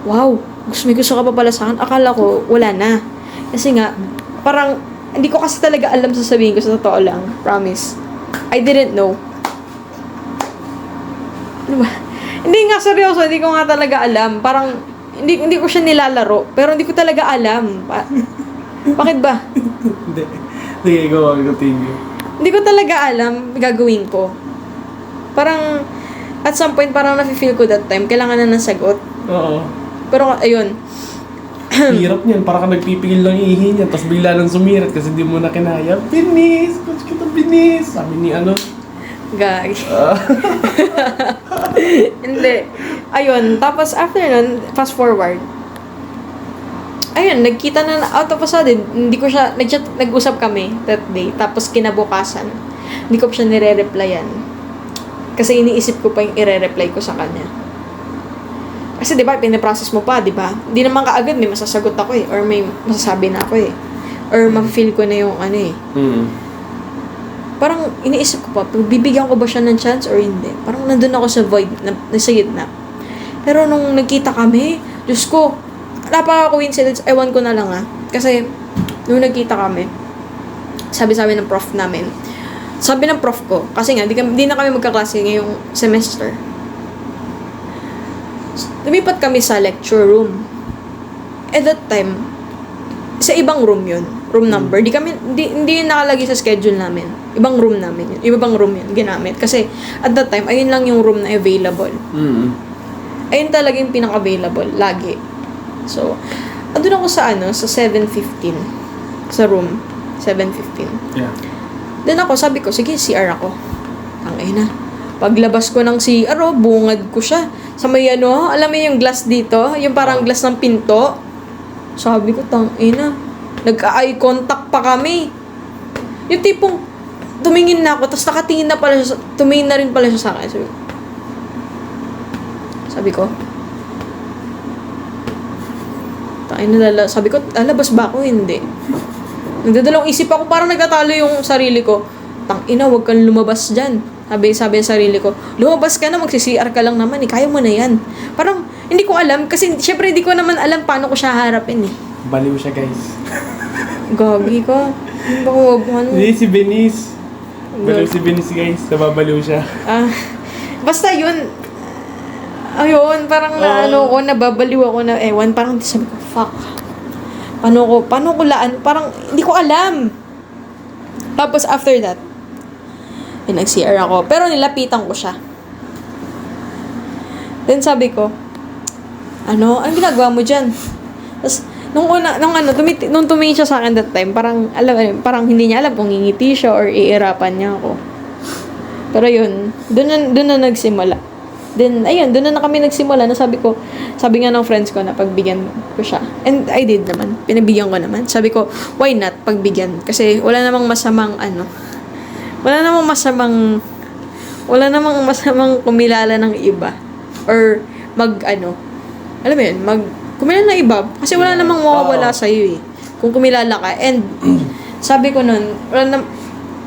Speaker 1: wow, may gusto ka pa pala sa akin. Akala ko, wala na. Kasi nga, parang, hindi ko kasi talaga alam sasabihin ko sa totoo lang. Promise. I didn't know. Ano ba? Hindi nga, seryoso, hindi ko nga talaga alam. Parang, hindi ko siya nilalaro, pero hindi ko talaga alam. Bakit ba?
Speaker 2: Hindi. Sige, go on, continue.
Speaker 1: Hindi ko talaga alam gagawin ko. Parang, at some point, parang nafe-feel ko that time, kailangan na ng sagot.
Speaker 2: Oo.
Speaker 1: Pero, ayun.
Speaker 2: Hirap niyan, para ka nagpipigil lang ihi niya, tapos bigla nang sumirat kasi hindi mo na kinaya. Binis! Coach kita binis! Sabi ni ano.
Speaker 1: Gag. Hindi. Ayun. Tapos, after nun, fast forward. Ayun, nagkita na out of a sudden. Hindi ko siya, nag-usap kami that day. Tapos, kinabukasan. Hindi ko siya nire-replyan. Kasi iniisip ko pa yung ire-reply ko sa kanya. Kasi, di ba, pinaprocess mo pa, di ba? Hindi naman kaagad may masasagot ako eh. Or may masasabi na ako eh. Or ma-feel ko na yung ano eh. Parang iniisip ko pa, bibigyan ko ba siya ng chance or hindi? Parang nandun ako sa void, nasa gitna. Pero nung nagkita kami, Diyos ko, napaka-coincidence, ewan ko na lang Kasi, nung nagkita kami, sabi ng prof namin, sabi ng prof ko, kasi nga, di na kami magkaklase ngayong semester. Lumipat kami sa lecture room. At that time, sa ibang room yun. Room number. Hindi yun nakalagay sa schedule namin. Ibang room namin yun. Ibang room yun ginamit. Kasi, at that time, ayun lang yung room na available. Ayun talaga yung pinaka-available. Lagi. So, andun ako sa sa 7:15. Sa room. 7:15.
Speaker 2: Yeah.
Speaker 1: Then ako, sabi ko, sige, CR ako. Tangay na. Paglabas ko ng CR, bungad ko siya. Sa may alam mo yung glass dito? Yung parang glass ng pinto. Sabi ko, tangay na. Nagka-eye contact pa kami. Yung tipong, tumingin na ako, tapos nakatingin na pala siya, tumingin na rin pala siya sa akin. Sabi ko, sabi ko, lalabas ba ako? Hindi. Nagdadalawang isip ako, parang nagtatalo yung sarili ko. Tangina, wag kang lumabas dyan. Sabi yung sarili ko, lumabas ka na, magsi-CR ka lang naman, kaya mo na yan. Parang, hindi ko alam, kasi syempre hindi ko naman alam paano ko siya harapin
Speaker 2: Baliw siya, guys.
Speaker 1: Gagi ko. Baka wag mo
Speaker 2: Hindi, si Benice. Baliw si Benice, guys. Nababaliw siya.
Speaker 1: Basta yun. Ayun, parang nababaliw ako na ewan. Parang sabi ko, fuck. Paano ko laan? Parang, hindi ko alam. Tapos after that, nag-CR ako. Pero nilapitan ko siya. Then sabi ko, anong ginagawa mo dyan? Tapos, nung tumingin siya sa akin that time, parang hindi niya alam kung ngingiti siya or iirapan niya ako. Pero yun, doon na nagsimula. Then, ayun, doon na kami nagsimula na sabi nga ng friends ko na pagbigyan ko siya. And I did naman. Pinabigyan ko naman. Sabi ko, why not pagbigyan? Kasi wala namang masamang kumilala ng iba. Or alam mo yun, kumilala ng iba. Kasi wala namang mawawala sa'yo kung kumilala ka. And, sabi ko nun,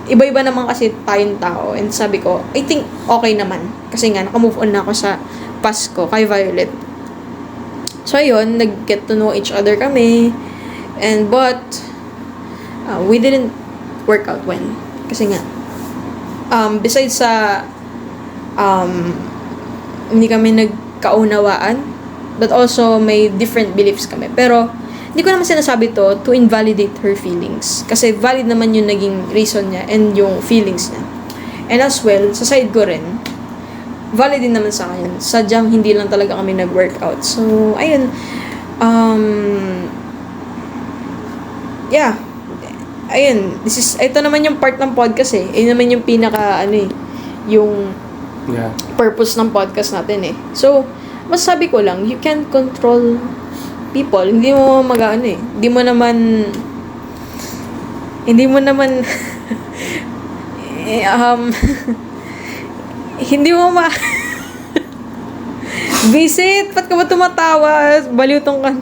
Speaker 1: iba-iba naman kasi tayong tao. And sabi ko, I think okay naman. Kasi nga, nakamove on na ako sa past ko, kay Violet. So, ayun, nag-get to know each other kami. But, we didn't work out when. Kasi nga, besides sa, hindi kami nagkaunawaan, but also may different beliefs kami. Pero, hindi ko naman sinasabi to invalidate her feelings. Kasi valid naman yung naging reason niya and yung feelings niya. And as well, sa side ko rin, valid din naman sa akin. Sadyang hindi lang talaga kami nag-workout. So, ayun. Yeah. Ayun. Ito naman yung part ng podcast eh. Ayun naman yung pinaka, yung purpose ng podcast natin eh. So, masasabi ko lang, you can control people. Hindi mo Hindi mo naman hindi mo visit, ba't ka ba tumatawa? Baliw tong kan.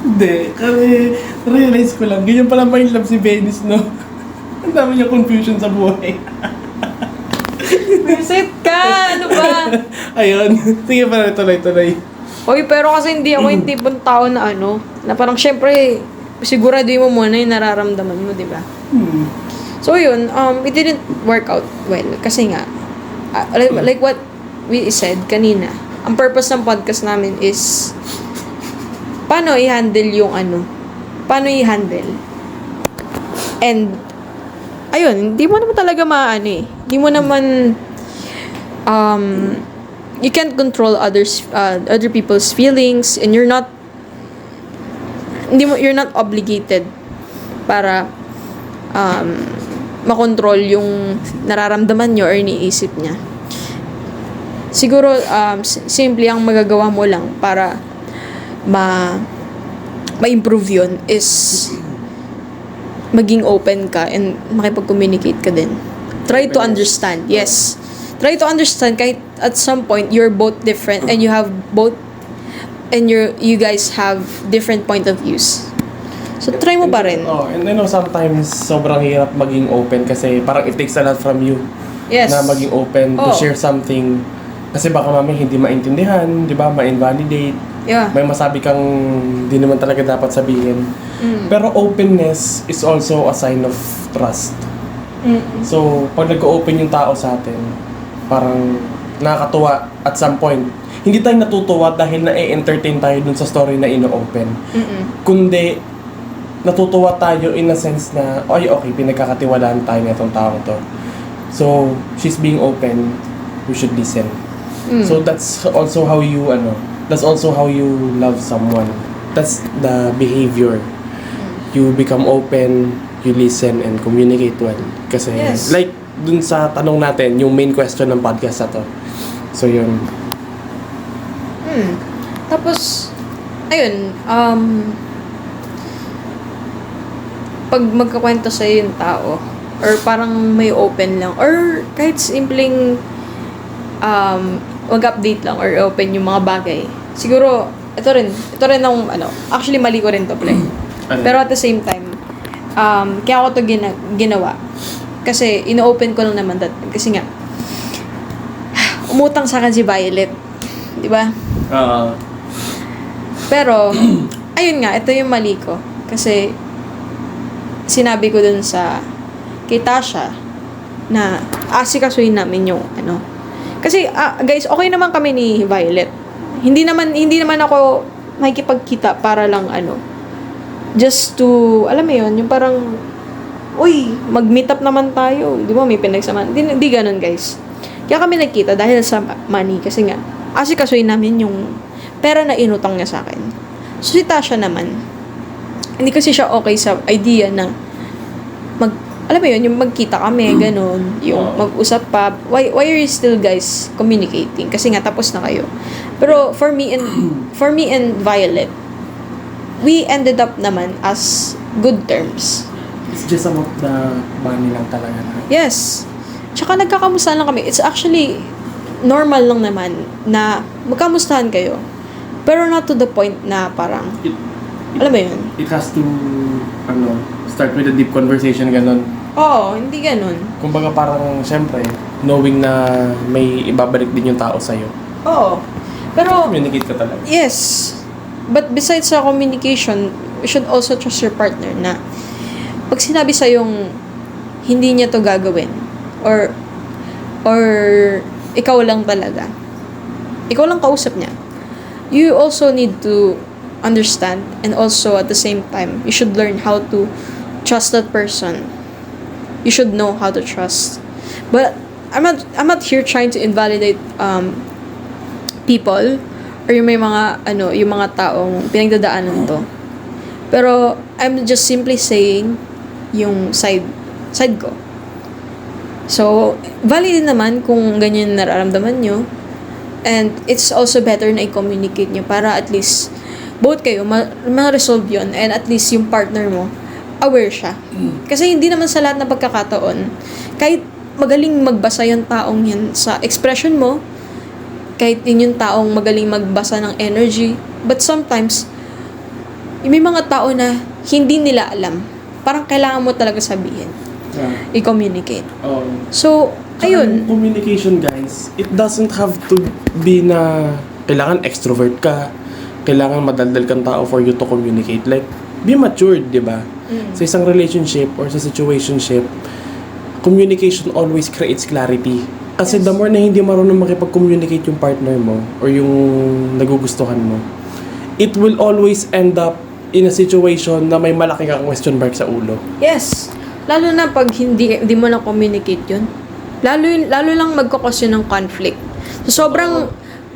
Speaker 2: Hindi, kasi realize ko lang, ganyan pala may love si Venice, no? Ang dami niya confusion sa buhay.
Speaker 1: Visit ka! Ano ba?
Speaker 2: Ayun, sige pala, tuloy.
Speaker 1: Oy, pero kasi hindi ako yung tipong tao na na parang syempre, siguraduhin mo muna yung nararamdaman mo, di ba? So yun, it didn't work out well. Kasi nga, like what we said kanina, ang purpose ng podcast namin is paano i-handle yung paano i-handle. And ayun, hindi mo naman talaga hindi mo naman you can't control other people's feelings, and you're not obligated para makontrol yung nararamdaman nyo or iniisip niya. Siguro, simple ang magagawa mo lang para ma-improve yun is maging open ka and makipag-communicate ka din. Try to understand. Yes. Try to understand kahit at some point you're both different and you guys have different point of views. So, try mo pa rin.
Speaker 2: And sometimes sobrang hirap maging open kasi parang it takes a lot from you.
Speaker 1: Yes.
Speaker 2: Na maging open to share something. Kasi baka mamaya hindi maintindihan, di ba? Ma-invalidate.
Speaker 1: Yeah.
Speaker 2: May masabi kang di naman talaga dapat sabihin. Pero openness is also a sign of trust. So, pag nag-open yung tao sa atin, parang nakakatuwa at some point. Hindi tayo natutuwa dahil na-entertain tayo dun sa story na ino-open. Kundi, natutuwa tayo in a sense na, okay, pinagkakatiwalaan tayo na itong tao to. So, she's being open, we should listen. So, that's also how you love someone. That's the behavior. You become open, you listen, and communicate well. Kasi, like, dun sa tanong natin, yung main question ng podcast na to. So, yun.
Speaker 1: Tapos, ayun, pag magkakwento sa'yo yung tao, or parang may open lang, or kahit simpleng mag-update lang, or open yung mga bagay. Siguro, ito rin ang, actually mali ko rin to, play. Pero at the same time, kaya ako to ginawa. Kasi, ino-open ko lang naman kasi nga, umutang sa akin si Violet. Di ba? Pero, ayun nga, ito yung mali ko. Kasi, sinabi ko dun kay Tasha, na asikasuhin namin yung Kasi, guys, okay naman kami ni Violet. Hindi naman ako makikipagkita para lang just to, alam mo yun, yung parang, uy, mag-meet up naman tayo. Di ba, may pinagsamaan. Hindi ganun, guys. Kaya kami nagkita dahil sa money. Kasi nga, asikasuhin namin yung pera na inutang niya sa akin. So, si Tasha naman, hindi kasi siya okay sa idea na alam mo yun, yung magkita kami, ganun, yung mag-usap pa. Why are you still guys communicating? Kasi nga, tapos na kayo. Pero, for me and Violet, we ended up naman as good terms.
Speaker 2: It's just about the money lang talaga.
Speaker 1: Yes. Tsaka nagkakamustahan lang kami. It's actually normal lang naman na magkamustahan kayo. Pero not to the point na parang, alam mo yun?
Speaker 2: It has to, start with a deep conversation, ganun.
Speaker 1: Oo, hindi ganun.
Speaker 2: Kumbaga parang, syempre, knowing na may ibabalik din yung tao sa'yo.
Speaker 1: Oo. Pero,
Speaker 2: communicate ka talaga.
Speaker 1: Yes. But besides sa communication, you should also trust your partner na pag sinabi sa'yong hindi niya to gagawin, or ikaw lang talaga, ikaw lang kausap niya, you also need to understand, and also at the same time, you should learn how to trust that person. You should know how to trust. But I'm not here trying to invalidate people or yung may mga yung mga taong pinagdadaanan to. Pero I'm just simply saying yung side ko. So, valid din naman kung ganyan nararamdaman nyo. And it's also better na i-communicate nyo para at least both kayo ma-resolve yun, and at least yung partner mo aware siya. Kasi hindi naman sa lahat ng pagkakataon, kahit magaling magbasa yung taong yan sa expression mo, kahit din yung taong magaling magbasa ng energy, but sometimes may mga tao na hindi nila alam. Parang kailangan mo talaga sabihin.
Speaker 2: Yeah.
Speaker 1: I-communicate.
Speaker 2: So,
Speaker 1: ayun.
Speaker 2: yung communication, guys, it doesn't have to be na kailangan extrovert ka, kailangan madaldal kang tao for you to communicate. Like, be matured, di ba? Sa isang relationship or sa situationship, communication always creates clarity. Kasi the more na hindi marunong makipag-communicate yung partner mo or yung nagugustuhan mo, it will always end up in a situation na may malaki kang question mark sa ulo.
Speaker 1: Yes. Lalo na pag hindi mo na communicate yun. Lalo lang magkakos yun ng conflict. So, sobrang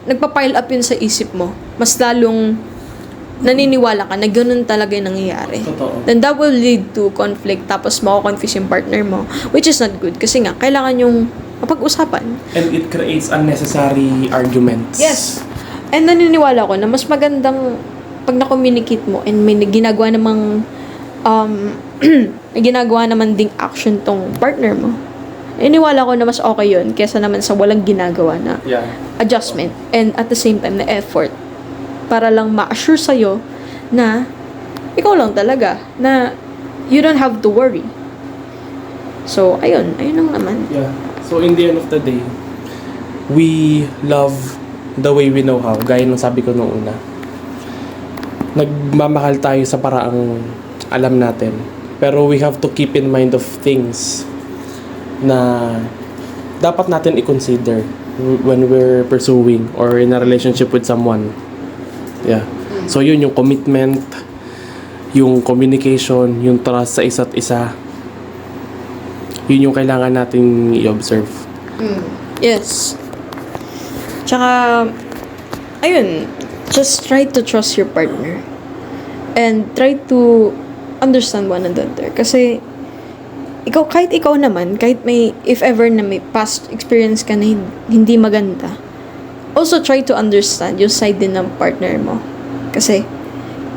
Speaker 1: nagpa-pile up yun sa isip mo. Mas lalong naniniwala ka na ganun talaga yung nangyayari.
Speaker 2: Totoo.
Speaker 1: Then that will lead to conflict, tapos mako-confuse yung partner mo, which is not good. Kasi nga, kailangan yung mapag-usapan.
Speaker 2: And it creates unnecessary arguments.
Speaker 1: Yes. And naniniwala ko na mas magandang pag na-communicate mo and may ginagawa namang may ginagawa naman ding action tong partner mo. Naniniwala ko na mas okay yun kesa naman sa walang ginagawa na adjustment and at the same time na effort para lang ma-assure sa'yo na ikaw lang talaga, na you don't have to worry. So, ayun lang naman.
Speaker 2: Yeah. So, in the end of the day, we love the way we know how. Gaya ng sabi ko nung una. Nagmamahal tayo sa paraang alam natin. Pero we have to keep in mind of things na dapat natin i-consider when we're pursuing or in a relationship with someone. Yeah. So, yun yung commitment, yung communication, yung trust sa isa't isa. Yun yung kailangan nating i-observe.
Speaker 1: Yes. Tsaka, ayun, just try to trust your partner. And try to understand one another. Kasi, kahit ikaw naman, kahit if ever na may past experience ka na hindi maganda, also try to understand yung side din ng partner mo. Kasi,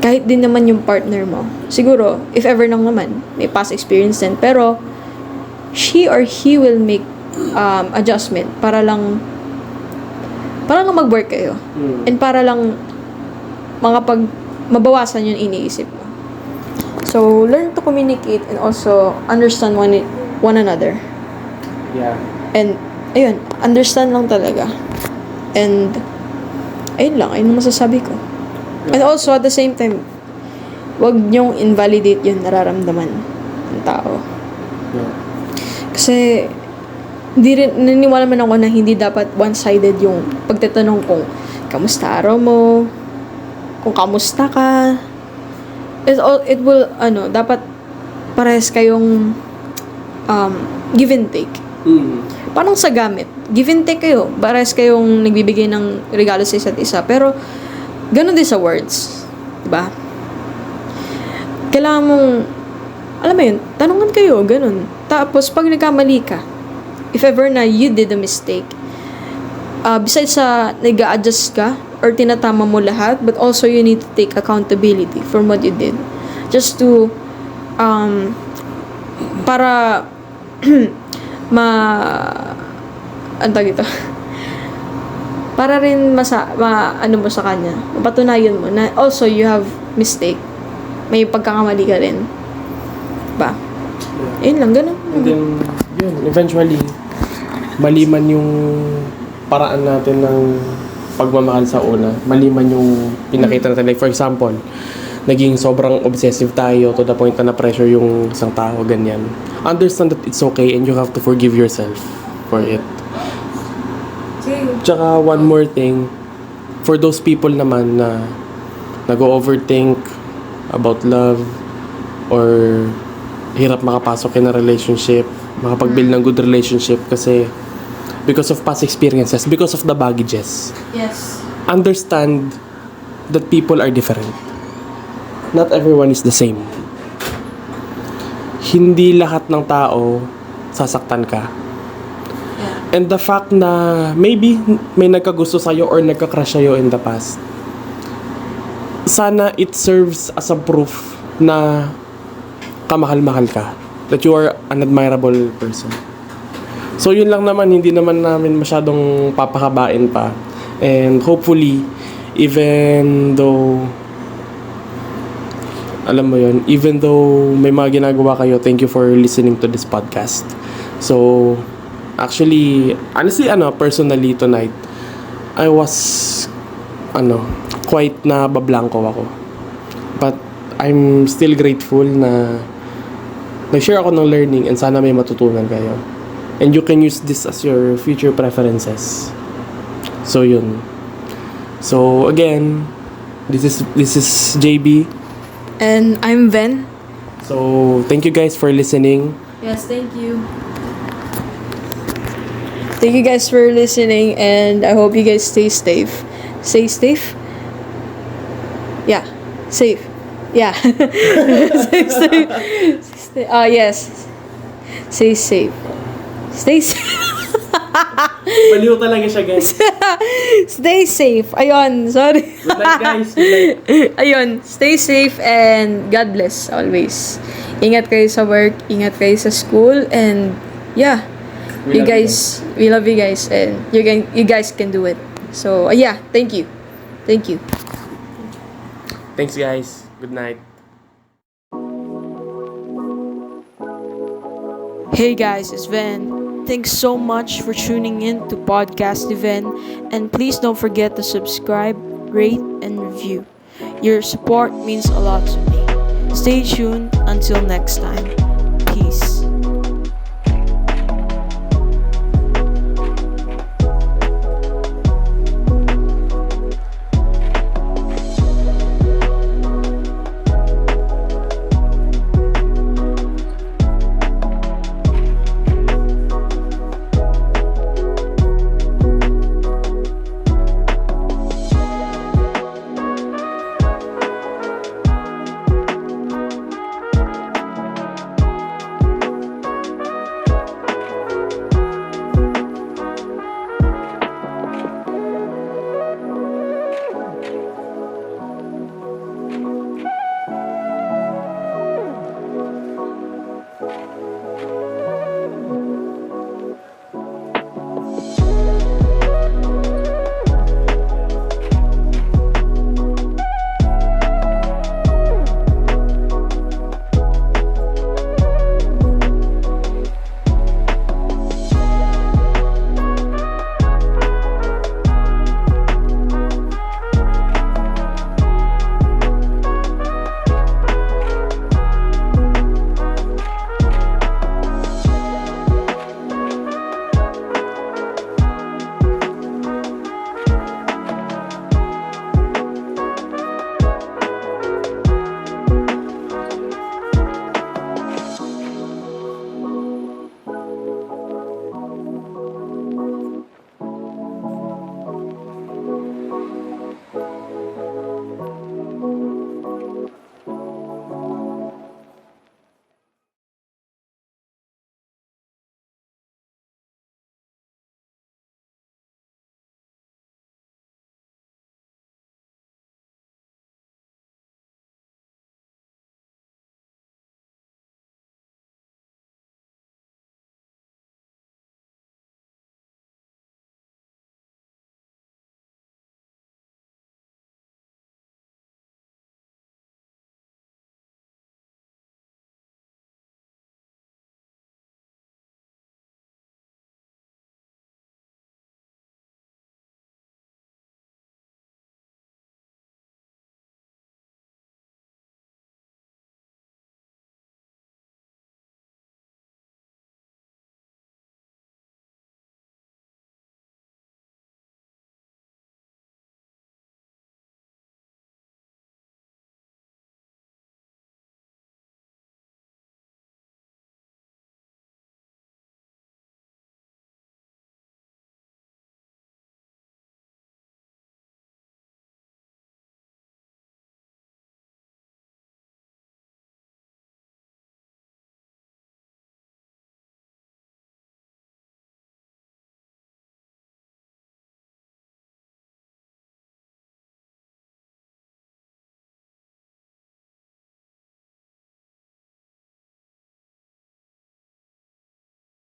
Speaker 1: kahit din naman yung partner mo, siguro, if ever nang naman, may past experience din, pero, she or he will make adjustment para lang mag-work kayo. And para lang mabawasan yung iniisip mo. So, learn to communicate and also understand one another.
Speaker 2: Yeah.
Speaker 1: And, ayun, understand lang talaga. And, ayun ang masasabi ko. And also, at the same time, wag niyong invalidate yung nararamdaman ng tao.
Speaker 2: Yeah.
Speaker 1: Kasi, naniniwala man ako na hindi dapat one-sided yung pagtatanong kung kamusta araw mo, kung kamusta ka. It will, dapat parehas kayong give and take. Parang sa gamit. Give and take kayo. Parehas kayong nagbibigay ng regalo sa isa't isa. Pero, ganun din sa words. Diba? Kailangan mong, alam mo yun, tanungan kayo, ganun. Tapos, pag nagkamali ka, if ever na you did a mistake, besides sa nag-a-adjust ka, or tinatama mo lahat, but also you need to take accountability for what you did. Just to, para, para rin mo sa kanya, mapatunayan mo na also you have mistake. May pagkakamali ka rin. Ba? Yun lang, ganun.
Speaker 2: And then, yun, eventually, maliman yung paraan natin ng pagmamahal sa una. Maliman yung pinakita natin. Like, for example, naging sobrang obsessive tayo to the point na na-pressure yung isang tao, ganyan. Understand that it's okay and you have to forgive yourself for it. Tsaka, one more thing, for those people naman na nag-overthink about love or hirap makapasok in a relationship makapag-build ng good relationship kasi because of past experiences, because of the baggages.
Speaker 1: Yes.
Speaker 2: Understand that people are different. Not everyone is the same. Hindi lahat ng tao sasaktan ka.
Speaker 1: Yeah.
Speaker 2: And the fact na maybe may nagkagusto sa'yo or nagka-crush sa'yo in the past, sana it serves as a proof na kamahal-mahal ka. That you are an admirable person. So yun lang naman, hindi naman namin masyadong papakabain pa. And hopefully, even though alam mo yun, even though may mga ginagawa kayo, thank you for listening to this podcast. So, actually, honestly, personally tonight, I was, quite na bablanko ako. But, I'm still grateful na nag-share ako ng learning and sana may matutunan kayo. And you can use this as your future preferences. So, yun. So, again, this is JB.
Speaker 1: And I'm Ven.
Speaker 2: So, thank you guys for listening.
Speaker 1: Yes, thank you. Thank you guys for listening, and I hope you guys stay safe. Stay safe? Yeah. Safe. Yeah. Stay safe. Yes. Stay safe. Stay safe.
Speaker 2: Baliw talaga siya, guys.
Speaker 1: Stay safe. Ayun, sorry.
Speaker 2: Good night, guys. Good night.
Speaker 1: Ayun, stay safe and God bless always. Ingat kayo sa work, ingat kayo sa school, and yeah, we love you guys, and you guys can do it. So, yeah, thank you. Thank you.
Speaker 2: Thanks, guys. Good night.
Speaker 1: Hey guys, it's Ven. Thanks so much for tuning in to Podcast Event, and please don't forget to subscribe, rate, and review. Your support means a lot to me. Stay tuned until next time.